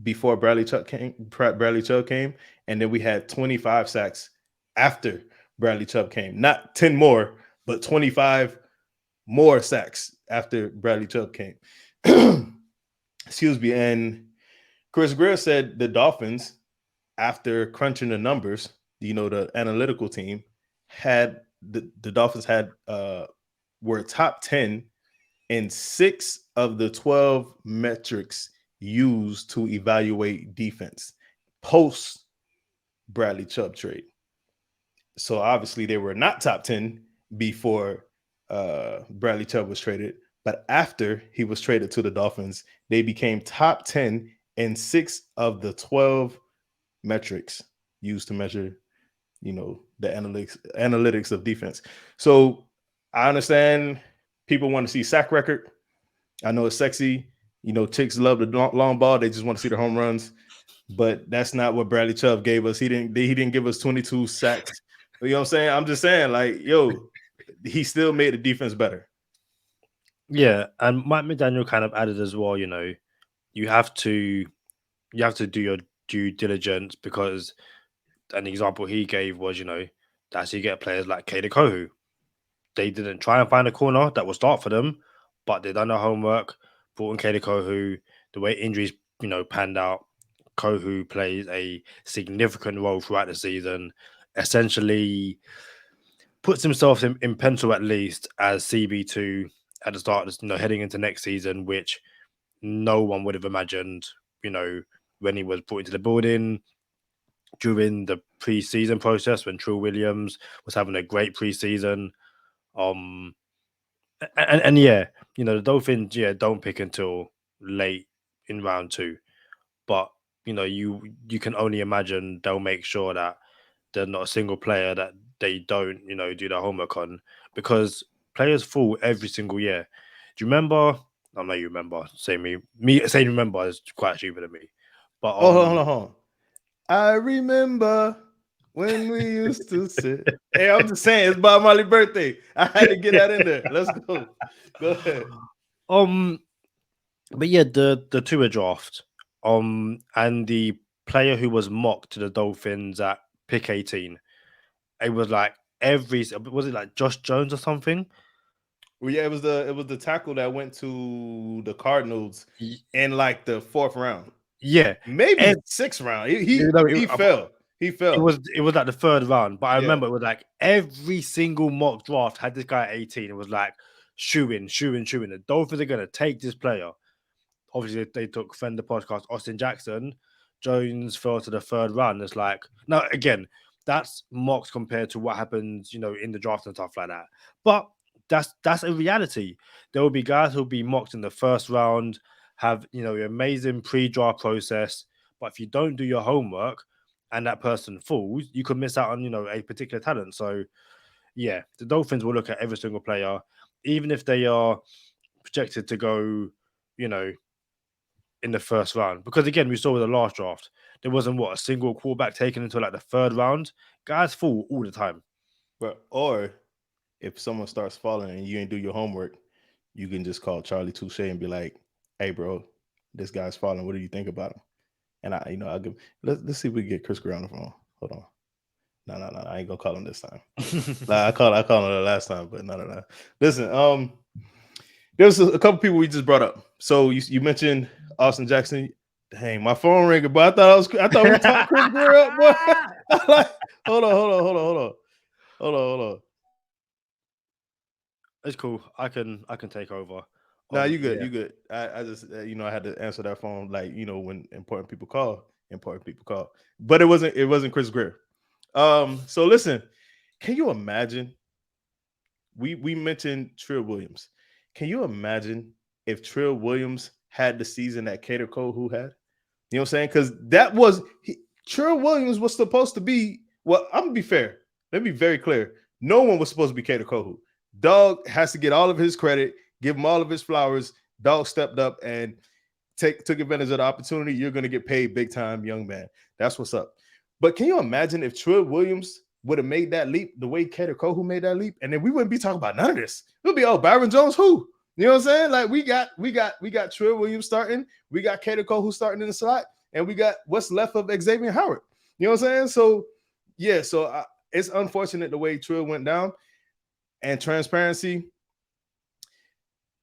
before Bradley Chubb came, and then we had 25 sacks after Bradley Chubb came. Not 10 more, but 25 more sacks after Bradley Chubb came. Excuse me. And Chris Grier said the Dolphins, after crunching the numbers, the analytical team had the Dolphins were top 10 in 6 of the 12 metrics used to evaluate defense post Bradley Chubb trade. So obviously they were not top 10 before Bradley Chubb was traded, but after he was traded to the Dolphins, they became top 10 in 6 of the 12 metrics used to measure, the analytics of defense. So I understand people want to see sack record. I know it's sexy. Chicks love the long ball. They just want to see the home runs. But that's not what Bradley Chubb gave us. He didn't give us 22 sacks. You know what I'm saying? I'm just saying, like, he still made the defense better. Yeah, and Mike McDaniel kind of added as well, you have to do your due diligence, because an example he gave was, that's you get players like Kader Kohu. They didn't try and find a corner that will start for them, but they done their homework, brought in Kader Kohu. The way injuries, panned out, Kohu plays a significant role throughout the season, essentially puts himself in pencil at least as CB2 at the start, heading into next season, which no one would have imagined, when he was brought into the building during the preseason process, when True Williams was having a great preseason. And yeah, the Dolphins, don't pick until late in round 2, but you can only imagine they'll make sure that there's not a single player that they don't, do their homework on, because players fall every single year. Do you remember? I know you remember. Saying remember is quite stupid of me. But hold on. I remember when we used to sit. Hey, I'm just saying, it's Bob Marley's birthday. I had to get that in there. Let's go. Go ahead. But yeah, the Tua draft, and the player who was mocked to the Dolphins at pick 18, it was like was it like Josh Jones or something? Well, yeah, it was the tackle that went to the Cardinals in like the 4th round. Yeah, maybe 6th round. He fell. He fell. It was like the 3rd round, but I remember it was like every single mock draft had this guy at 18. It was like shoo in. The Dolphins are gonna take this player. Obviously, they took friend the podcast Austin Jackson. Jones fell to the 3rd round. It's like, now again, that's mocked compared to what happens, in the draft and stuff like that. But that's a reality. There will be guys who will be mocked in the 1st round, have an amazing pre-draft process, but if you don't do your homework and that person falls, you could miss out on a particular talent. So yeah, the Dolphins will look at every single player, even if they are projected to go, in the 1st round. Because again, we saw with the last draft, there wasn't a single quarterback taken until like the 3rd round. Guys fall all the time. Or if someone starts falling and you ain't do your homework, you can just call Charlie Touche and be like, "Hey, bro, this guy's falling. What do you think about him?" And I'll give. Let's see if we can get Chris Greer on the phone. Hold on. No, I ain't gonna call him this time. Nah, I called him the last time, but no. Listen, there's a couple people we just brought up. So you mentioned Austin Jackson. Dang, my phone ringing, but I thought we talked Chris Greer up, boy. Hold on. It's cool. I can take over. Nah, you good. Yeah. You good. I just I had to answer that phone like when important people call. But it wasn't Chris Greer. So listen, can you imagine? We mentioned Trill Williams. Can you imagine if Trill Williams had the season that Cater Kohu had? You know what I'm saying? Because Trill Williams was supposed to be. Well, I'm gonna be fair. Let me be very clear. No one was supposed to be Cater Kohu. Dog has to get all of his credit, give him all of his flowers. Dog stepped up and took advantage of the opportunity. You're gonna get paid big time, young man. That's what's up. But can you imagine if Trill Williams would have made that leap the way Cater Kohu made that leap, and then we wouldn't be talking about none of this. It would be Byron Jones who? You know what I'm saying? Like we got Trill Williams starting, we got Cater Kohu starting in the slot, and we got what's left of Xavier Howard. You know what I'm saying? So yeah, it's unfortunate the way Trill went down. And transparency,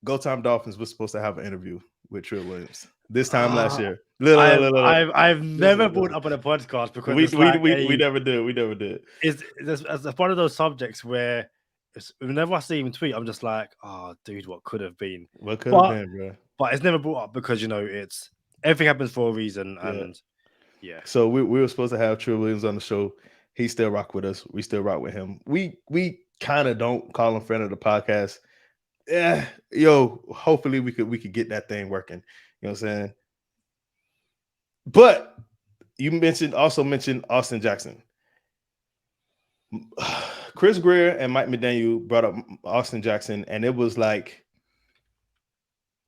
Go Time Dolphins was supposed to have an interview with Trill Williams this time last year. I've never brought up on a podcast because we never did. We never did. It's one of those subjects where whenever I see him tweet, I'm just like, oh, dude, what could have been? What could have been, bro? But it's never brought up because it's everything happens for a reason, and yeah. So we were supposed to have Trill Williams on the show. He still rock with us. We still rock with him. We kind of don't call him friend of the podcast. Yeah, hopefully we could get that thing working. You know what I'm saying? But you also mentioned Austin Jackson. Chris Grier and Mike McDaniel brought up Austin Jackson, and it was like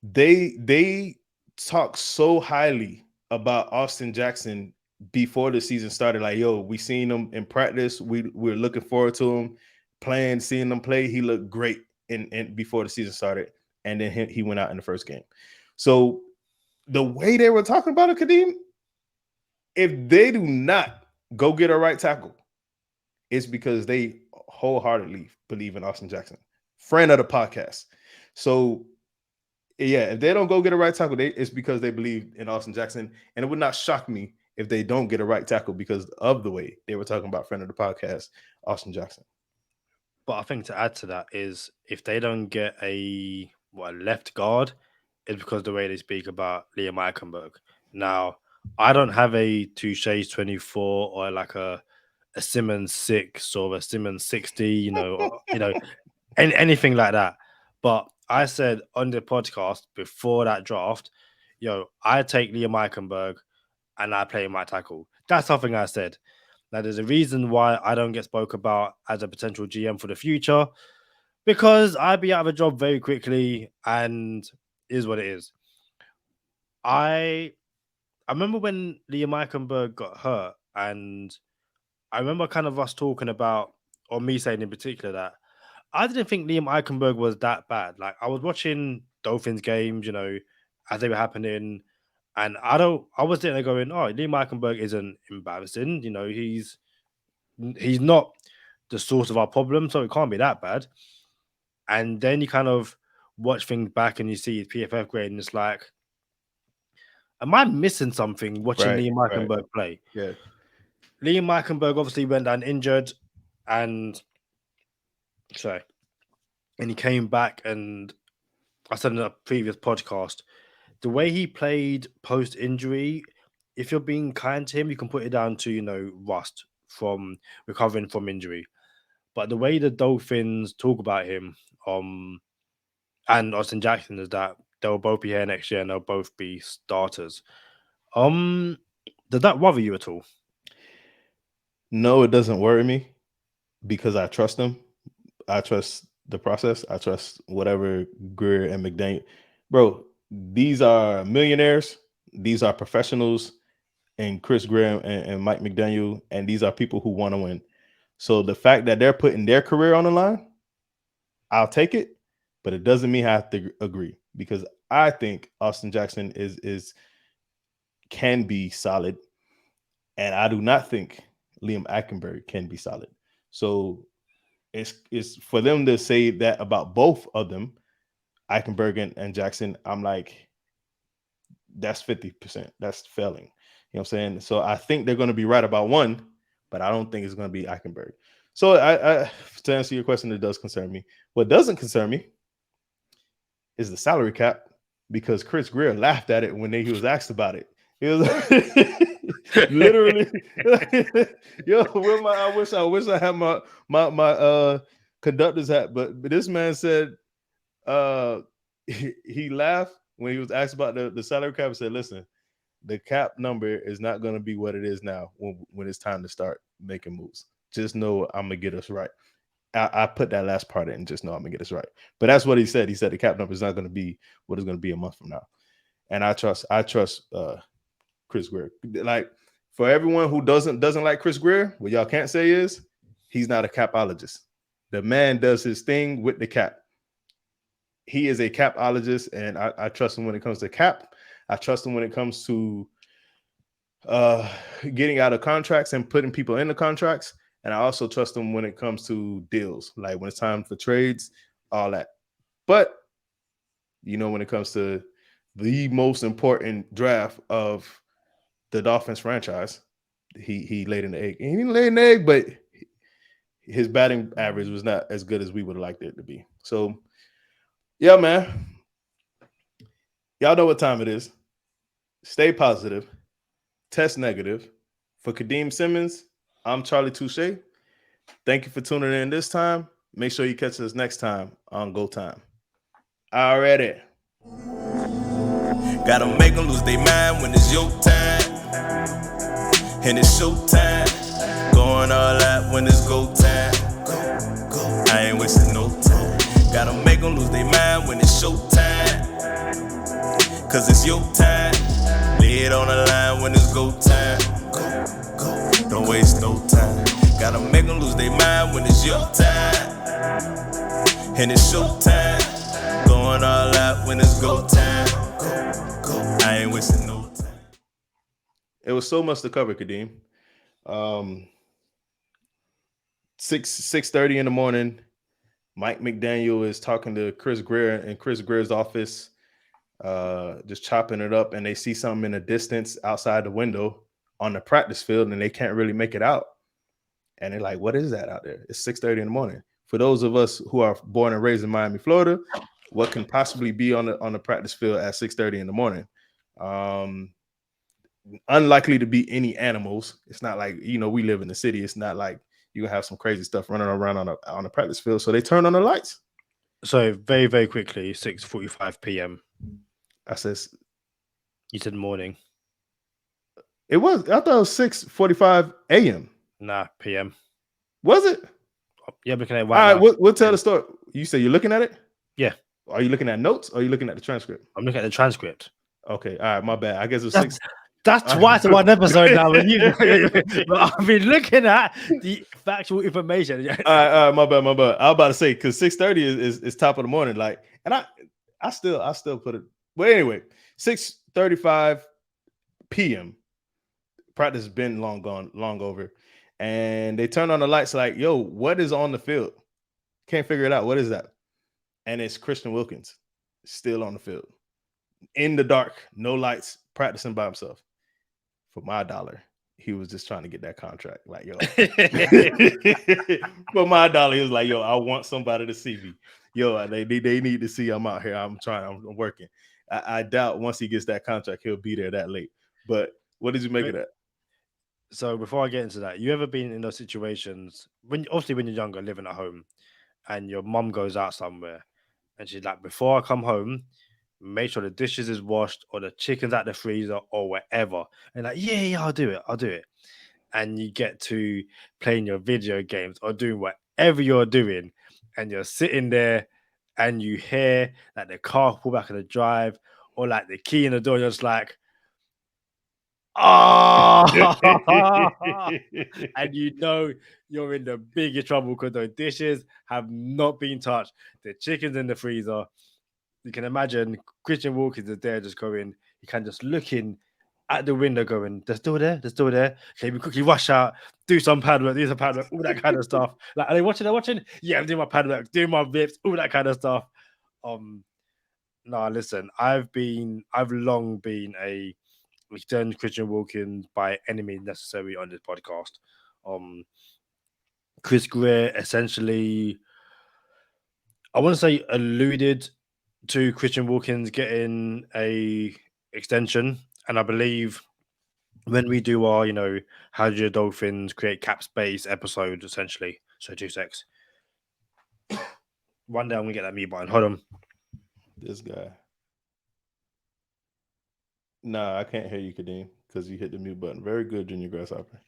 they talked so highly about Austin Jackson before the season started. Like, we seen him in practice. We're looking forward to him playing, seeing him play. He looked great in before the season started, and then he went out in the first game. So the way they were talking about it, Kadeem, if they do not go get a right tackle, it's because they wholeheartedly believe in Austin Jackson, friend of the podcast. So yeah, if they don't go get a right tackle, it's because they believe in Austin Jackson, and it would not shock me if they don't get a right tackle because of the way they were talking about friend of the podcast, Austin Jackson. But I think to add to that is if they don't get a left guard, it's because the way they speak about Liam Eichenberg. Now, I don't have a Touche's 24 or like a Simmons 6 or a Simmons 60, anything like that. But I said on the podcast before that draft, I take Liam Eichenberg and I play my tackle. That's something I said. Now, there's a reason why I don't get spoke about as a potential GM for the future, because I'd be out of a job very quickly, and it is what it is. I remember when Liam Eichenberg got hurt, and I remember kind of us talking about, or me saying in particular, that I didn't think Liam Eichenberg was that bad. Like, I was watching Dolphins games, as they were happening, and I was sitting there going, oh, Liam Eichenberg isn't embarrassing. He's not the source of our problem, so it can't be that bad. And then you kind of watch things back and you see his PFF grade, and it's like, am I missing something watching Liam Eichenberg play? Yeah. Liam Eichenberg obviously went down injured, and he came back, and I said in a previous podcast, the way he played post-injury, if you're being kind to him, you can put it down to, rust from recovering from injury. But the way the Dolphins talk about him and Austin Jackson is that they'll both be here next year and they'll both be starters. Does that worry you at all? No, it doesn't worry me because I trust them. I trust the process. I trust whatever Grier and McDaniel. Bro, these are millionaires. These are professionals, and Chris Grier and Mike McDaniel, and these are people who want to win. So the fact that they're putting their career on the line, I'll take it. but it doesn't mean I have to agree, because I think Austin Jackson can be solid, and I do not think Liam Eichenberg can be solid. So it's for them to say that about both of them, Eichenberg and Jackson. I'm like, that's 50%. That's failing. You know what I'm saying? So I think they're going to be right about one, but I don't think it's going to be Eichenberg. So I to answer your question, it does concern me. What doesn't concern me is the salary cap, because Chris Grier laughed at it when he was asked about it. He was literally, yo, I wish I had my conductor's hat, but this man said he laughed when he was asked about the salary cap and said, listen, the cap number is not going to be what it is now when it's time to start making moves. Just know I'm going to get us right. I put that last part in, just know I'm going to get us right. But that's what he said. He said the cap number is not going to be what it's going to be a month from now. And I trust Chris Grier. Like, for everyone who doesn't like Chris Grier, what y'all can't say is he's not a capologist. The man does his thing with the cap. He is a capologist, and I trust him when it comes to cap. I trust him when it comes to getting out of contracts and putting people in the contracts. And I also trust him when it comes to deals, like when it's time for trades, all that. But, when it comes to the most important draft of the Dolphins franchise, he laid an egg. And he didn't lay an egg, but his batting average was not as good as we would have liked it to be. So, yeah, man. Y'all know what time it is. Stay positive. Test negative. For Kadeem Simmons, I'm Charlie Touche. Thank you for tuning in this time. Make sure you catch us next time on Go Time. Already. Gotta make them lose their mind when it's your time. And it's show time. Going all out when it's go time. I ain't wasting no time. Gotta make them lose their mind when it's show time. Cause it's your time. Lay it on the line when it's go time. Don't waste no time. Gotta make them lose their mind when it's your time. And it's show time. Going all out when it's go time. I ain't wasting no time. It was so much to cover, Kadeem. 6:30 in the morning. Mike McDaniel is talking to Chris Grier in Chris Grier's office, just chopping it up, and they see something in the distance outside the window on the practice field, and they can't really make it out. And they're like, what is that out there? It's 6:30 in the morning. For those of us who are born and raised in Miami, Florida, what can possibly be on the practice field at 6:30 in the morning? Unlikely to be any animals. It's not like, we live in the city. It's not like you have some crazy stuff running around on the practice field. So they turn on the lights. So very, very quickly, 6:45 p.m. I said, You said morning. I thought it was 6:45 a.m. Nah, p.m. Was it? Yeah, I'm looking at it right. All right, we'll tell the story. You say you're looking at it? Yeah. Are you looking at notes or are you looking at the transcript? I'm looking at the transcript. Okay, all right, my bad. I guess it was 6. That's twice in one episode now. But I've been looking at the factual information. All right, my bad. I was about to say, because 6:30 is top of the morning. Like, and I still put it. But anyway, 6:35 p.m. Practice has been long over. And they turn on the lights like, yo, what is on the field? Can't figure it out. What is that? And it's Christian Wilkins still on the field. In the dark, no lights, practicing by himself. For my dollar, he was just trying to get that contract. Like, yo. For my dollar, he was like, yo, I want somebody to see me. Yo, they need to see I'm out here. I'm working. I doubt once he gets that contract, he'll be there that late. But what did you make of that? So before I get into that, you ever been in those situations when you're younger, living at home, and your mum goes out somewhere, and she's like, before I come home, make sure the dishes is washed or the chicken's at the freezer or whatever. And like, yeah, I'll do it. And you get to playing your video games or doing whatever you're doing, and you're sitting there and you hear like the car pull back in the drive or like the key in the door, you're just like, Oh, and you know you're in the biggest trouble because those dishes have not been touched. The chicken's in the freezer. You can imagine Christian Wilkins is there just going, he can just looking at the window going, they're still there, they're still there. Okay, we quickly rush out, do some pad work, all that kind of stuff. Like, are they watching? They're watching? Yeah, I'm doing my pad work, doing my vips, all that kind of stuff. No, listen, I've long been a extend Christian Wilkins by any means necessary on this podcast. Chris Grier essentially, I want to say, alluded to Christian Wilkins getting a extension, and I believe when we do our, how do your Dolphins create cap space episode, essentially. So 2 secs. One day I'm gonna get that mute button. Hold on. This guy. Nah, I can't hear you, Kadeem, because you hit the mute button. Very good, Junior Grasshopper.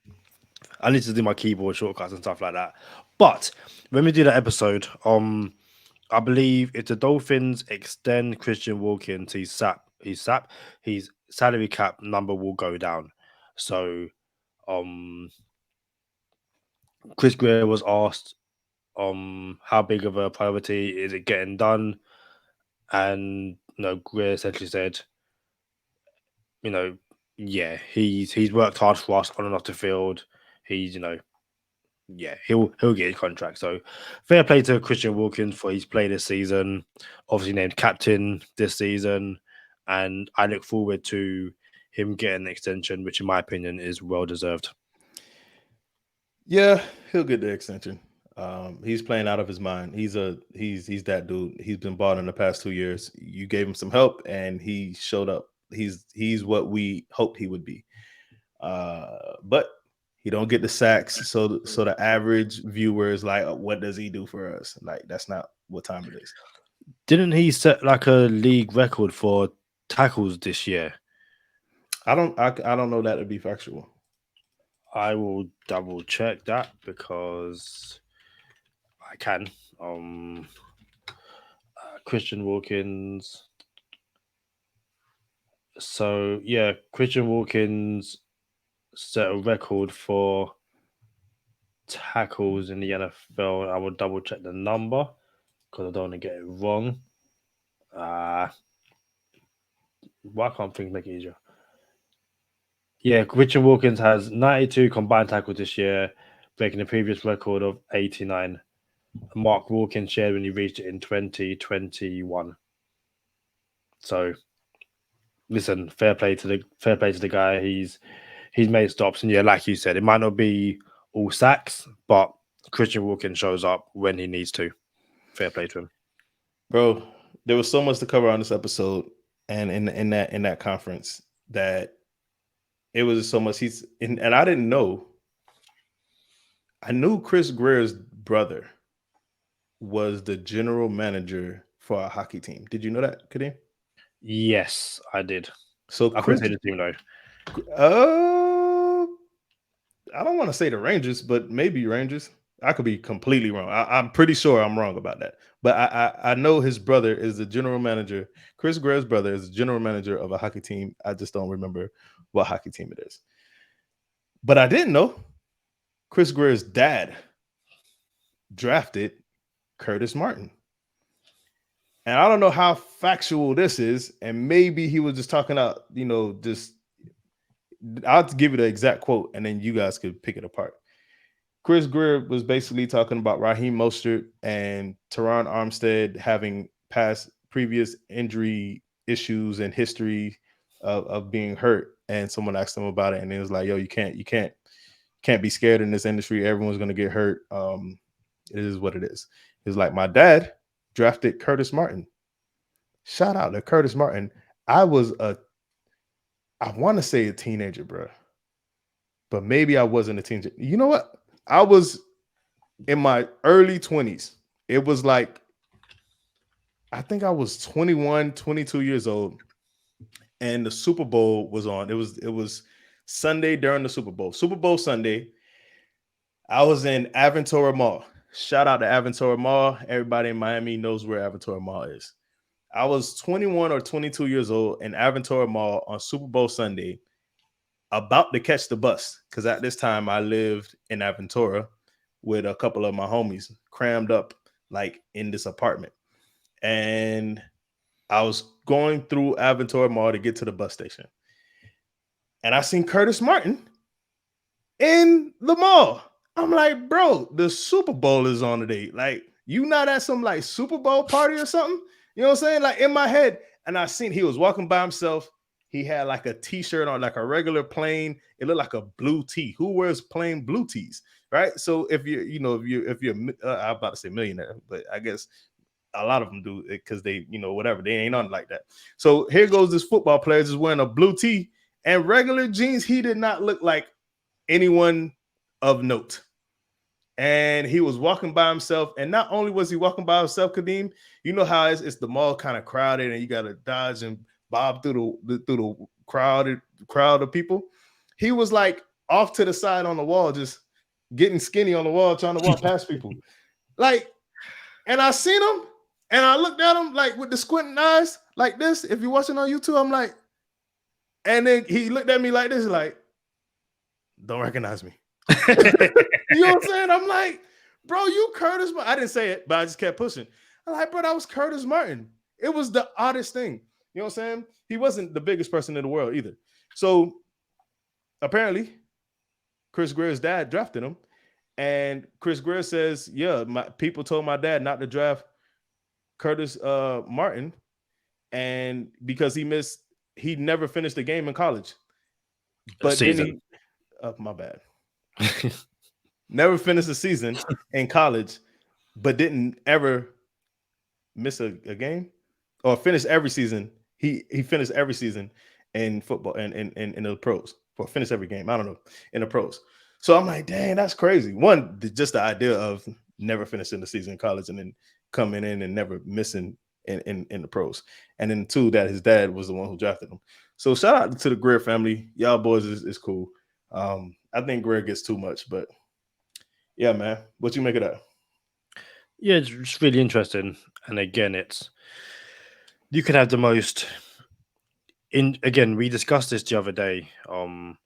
I need to do my keyboard shortcuts and stuff like that. But when we do that episode, I believe if the Dolphins extend Christian Wilkins, his salary cap number will go down. So, Chris Grier was asked, how big of a priority is it getting done? And Grier essentially said, yeah, he's worked hard for us on and off the field. He's, yeah, he'll get his contract. So fair play to Christian Wilkins for his play this season. Obviously named captain this season, and I look forward to him getting an extension, which in my opinion is well deserved. Yeah, he'll get the extension. He's playing out of his mind. He's that dude. He's been balling the past 2 years. You gave him some help, and he showed up. He's what we hoped he would be. But he don't get the sacks, so the average viewer is like, what does he do for us? Like, that's not what time it is. Didn't he set like a league record for tackles this year? I don't know that to be factual. I will double check that because I can. Christian Wilkins. So yeah, Christian Wilkins set a record for tackles in the NFL. I will double check the number because I don't want to get it wrong. Why can't things make it easier? Yeah, Christian Wilkins has 92 combined tackles this year, breaking the previous record of 89. Mark Wilkins shared when he reached it in 2021. So, listen, fair play to the guy. He's made stops, and yeah, like you said, it might not be all sacks, but Christian Wilkins shows up when he needs to. Fair play to him, bro. There was so much to cover on this episode, and in that conference that it was so much. And I didn't know. I knew Chris Grier's brother was the general manager for a hockey team. Did you know that, Kadeem? Yes, I did. So I couldn't say the team though. I don't want to say the Rangers, but maybe Rangers. I could be completely wrong. I'm pretty sure I'm wrong about that. But I know his brother is the general manager. Chris Grier's brother is the general manager of a hockey team. I just don't remember what hockey team it is. But I didn't know Chris Grier's dad drafted Curtis Martin. And I don't know how factual this is. And maybe he was just talking out, I'll give you the exact quote and then you guys could pick it apart. Chris Grier was basically talking about Raheem Mostert and Teron Armstead having previous injury issues and history of being hurt. And someone asked him about it, and it was like, "Yo, you can't be scared in this industry. Everyone's gonna get hurt. It is what it is." It's like, my dad drafted Curtis Martin. Shout out to Curtis Martin. I want to say a teenager, bro, but maybe I wasn't a teenager. You know what? I was in my early 20s. It was like, I think I was 21, 22 years old. And the Super Bowl was on. It was Sunday during the Super Bowl Sunday. I was in Aventura Mall. Shout out to Aventura Mall. Everybody in Miami knows where Aventura Mall is. I was 21 or 22 years old in Aventura Mall on Super Bowl Sunday. about to catch the bus, because at this time I lived in Aventura with a couple of my homies crammed up like in this apartment. And I was going through Aventura Mall to get to the bus station. And I seen Curtis Martin in the mall. I'm like, bro, the Super Bowl is on today. Like, you not at some like Super Bowl party or something? You know what I'm saying? Like in my head. And I seen he was walking by himself. He had like a t-shirt on, like a regular plain. It looked like a blue tee. Who wears plain blue tees, right? So if you're, I'm about to say millionaire, but I guess a lot of them do it because they, whatever, they ain't on like that. So here goes this football player just wearing a blue tee and regular jeans. He did not look like anyone of note. And he was walking by himself. And not only was he walking by himself, Kadeem, you know how it's the mall kind of crowded and you got to dodge and bob through the crowd of people. He was like off to the side on the wall, just getting skinny on the wall, trying to walk past people. Like, and I seen him and I looked at him like with the squinting eyes like this. If you're watching on YouTube, I'm like, and then he looked at me like this, like, don't recognize me. You know what I'm saying? I'm like, bro, you Curtis Martin. I didn't say it, but I just kept pushing. I'm like, bro, that was Curtis Martin. It was the oddest thing. You know what I'm saying? He wasn't the biggest person in the world either. So apparently, Chris Grier's dad drafted him. And Chris Grier says, yeah, my people told my dad not to draft Curtis Martin. And because he never finished the game in college. But then my bad. Never finished the season in college, but didn't ever miss a game or finish every season. He finished every season in football and in the pros, or finish every game. I don't know, in the pros. So I'm like, dang, that's crazy. One, just the idea of never finishing the season in college and then coming in and never missing in the pros. And then two, that his dad was the one who drafted him. So shout out to the Grier family. Y'all boys is cool. I think Grier gets too much, but yeah, man. What you make of that? Yeah, it's just really interesting. And again, you can have the most again, we discussed this the other day. How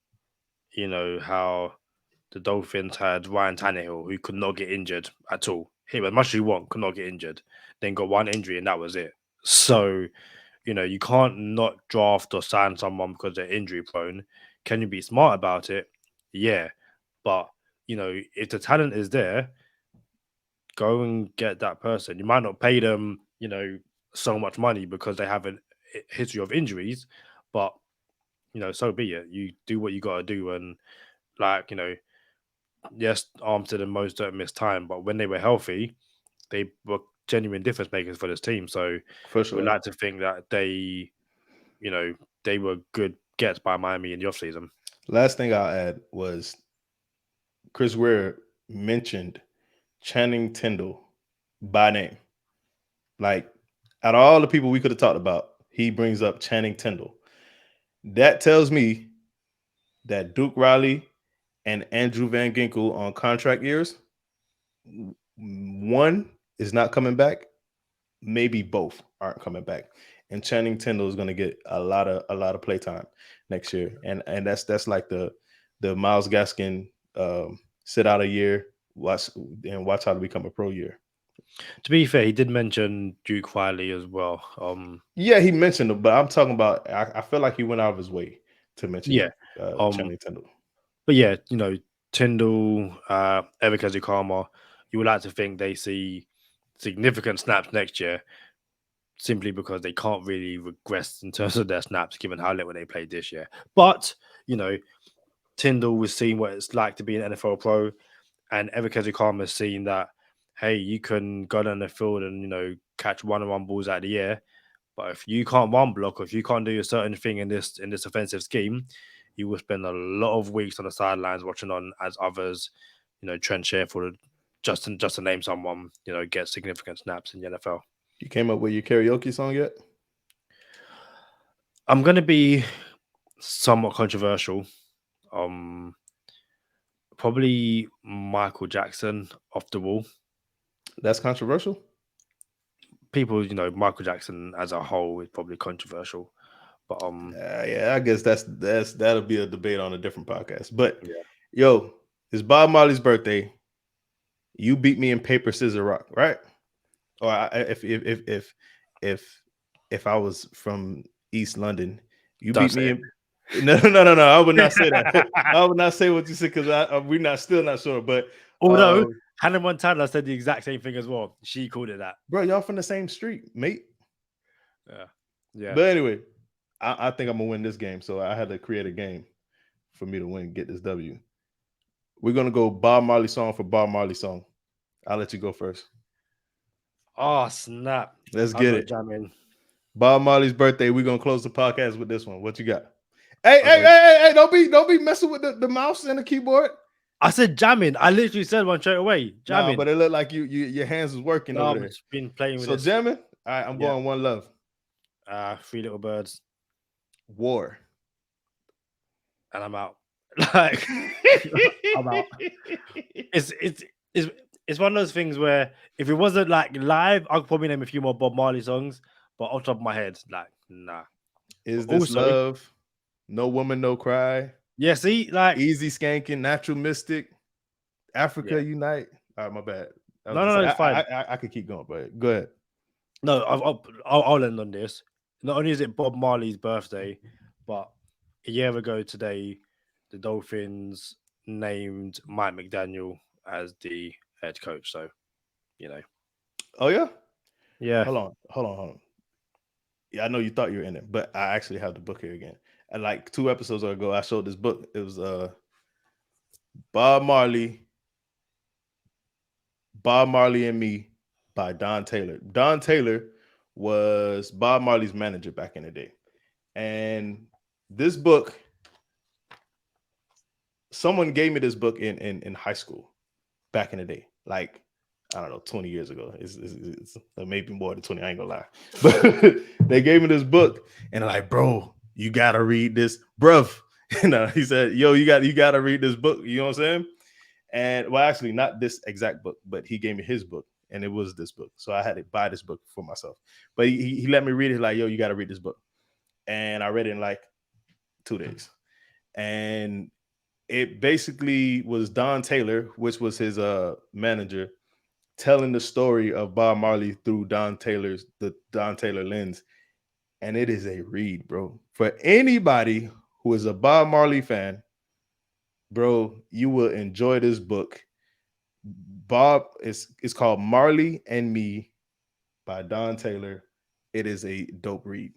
the Dolphins had Ryan Tannehill, who could not get injured at all. Him as much as he want, could not get injured. Then got one injury, and that was it. So, you can't not draft or sign someone because they're injury prone. Can you be smart about it? Yeah. But, if the talent is there, go and get that person. You might not pay them, so much money because they have a history of injuries, but, so be it. You do what you got to do. And, yes, Armstead and Mose don't miss time, but when they were healthy, they were genuine difference makers for this team. So for sure, we'd like to think that they were good gets by Miami in the offseason. Last thing I'll add was Chris Grier mentioned Channing Tindall by name. Like, out of all the people we could have talked about, he brings up Channing Tindall. That tells me that Duke Riley and Andrew Van Ginkel on contract years, one is not coming back. Maybe both aren't coming back. And Channing Tindall is going to get a lot of play time next year. And that's like the Myles Gaskin sit out a year, watch how to become a pro year. To be fair, he did mention Duke Riley as well. Yeah, he mentioned it, but I'm talking about. I feel like he went out of his way to mention. Channing Tindall. But yeah, Tindall, Eric Ezukanma, you would like to think they see significant snaps next year, simply because they can't really regress in terms of their snaps given how little they played this year. But Tindall was seeing what it's like to be an NFL pro, and Eric Ezukanma has seen that. Hey, you can go down the field and catch 1-on-1 balls out of the air, but if you can't run block, or if you can't do a certain thing in this offensive scheme, you will spend a lot of weeks on the sidelines watching on as others, Trent Sherfield, just to name someone, get significant snaps in the NFL. You came up with your karaoke song yet? I'm going to be somewhat controversial. Probably Michael Jackson, Off the Wall. That's controversial? People, Michael Jackson as a whole is probably controversial. But yeah, I guess that'll be a debate on a different podcast. But yeah. yo, it's Bob Marley's birthday. You beat me in paper, scissors, rock, right? Or if I was from East London, you Don't beat say me it. in. No. I would not say that. I would not say what you said because we're still not sure. But Although Hannah Montana said the exact same thing as well. She called it that. Bro, y'all from the same street, mate. Yeah. But anyway, I think I'm gonna win this game, so I had to create a game for me to win, get this W. We're gonna go Bob Marley song for Bob Marley song. I'll let you go first. Oh snap! Let's get it. Jamming. Bob Marley's birthday. We're gonna close the podcast with this one. What you got? Hey! Don't be messing with the mouse and the keyboard. I said jamming. I literally said one straight away. Jamming. Nah, but it looked like your hands was working over there. I've been playing with so this. Jamming. All right, I'm going One Love. Three Little Birds. War. And I'm out. Like I'm out. It's one of those things where if it wasn't like live, I could probably name a few more Bob Marley songs, but off the top of my head, like nah. Is This Love? No Woman, No Cry. Yeah, see, like Easy Skanking, Natural Mystic, Africa Unite. All right, my bad. No, it's fine. I could keep going, but go ahead. No, I'll end on this. Not only is it Bob Marley's birthday, but a year ago today, the Dolphins named Mike McDaniel as the head coach. So, you know. Oh yeah. Yeah. Hold on. Yeah, I know you thought you were in it, but I actually have the book here again. And like 2 episodes ago, I showed this book. It was Bob Marley and Me by Don Taylor. Don Taylor was Bob Marley's manager back in the day. And this book, someone gave me this book in high school back in the day. Like, I don't know, 20 years ago. It's maybe more than 20, I ain't gonna lie. But they gave me this book and they're like, bro, you gotta read this, bruv. He said, yo, you gotta read this book. You know what I'm saying? And well, actually, not this exact book, but he gave me his book, and it was this book. So I had to buy this book for myself. But he let me read it. Like, yo, you gotta read this book. And I read it in like 2 days. And it basically was Don Taylor, which was his manager, telling the story of Bob Marley through the Don Taylor lens. And it is a read, bro. For anybody who is a Bob Marley fan, bro, you will enjoy this book. It's called Marley and Me by Don Taylor. It is a dope read.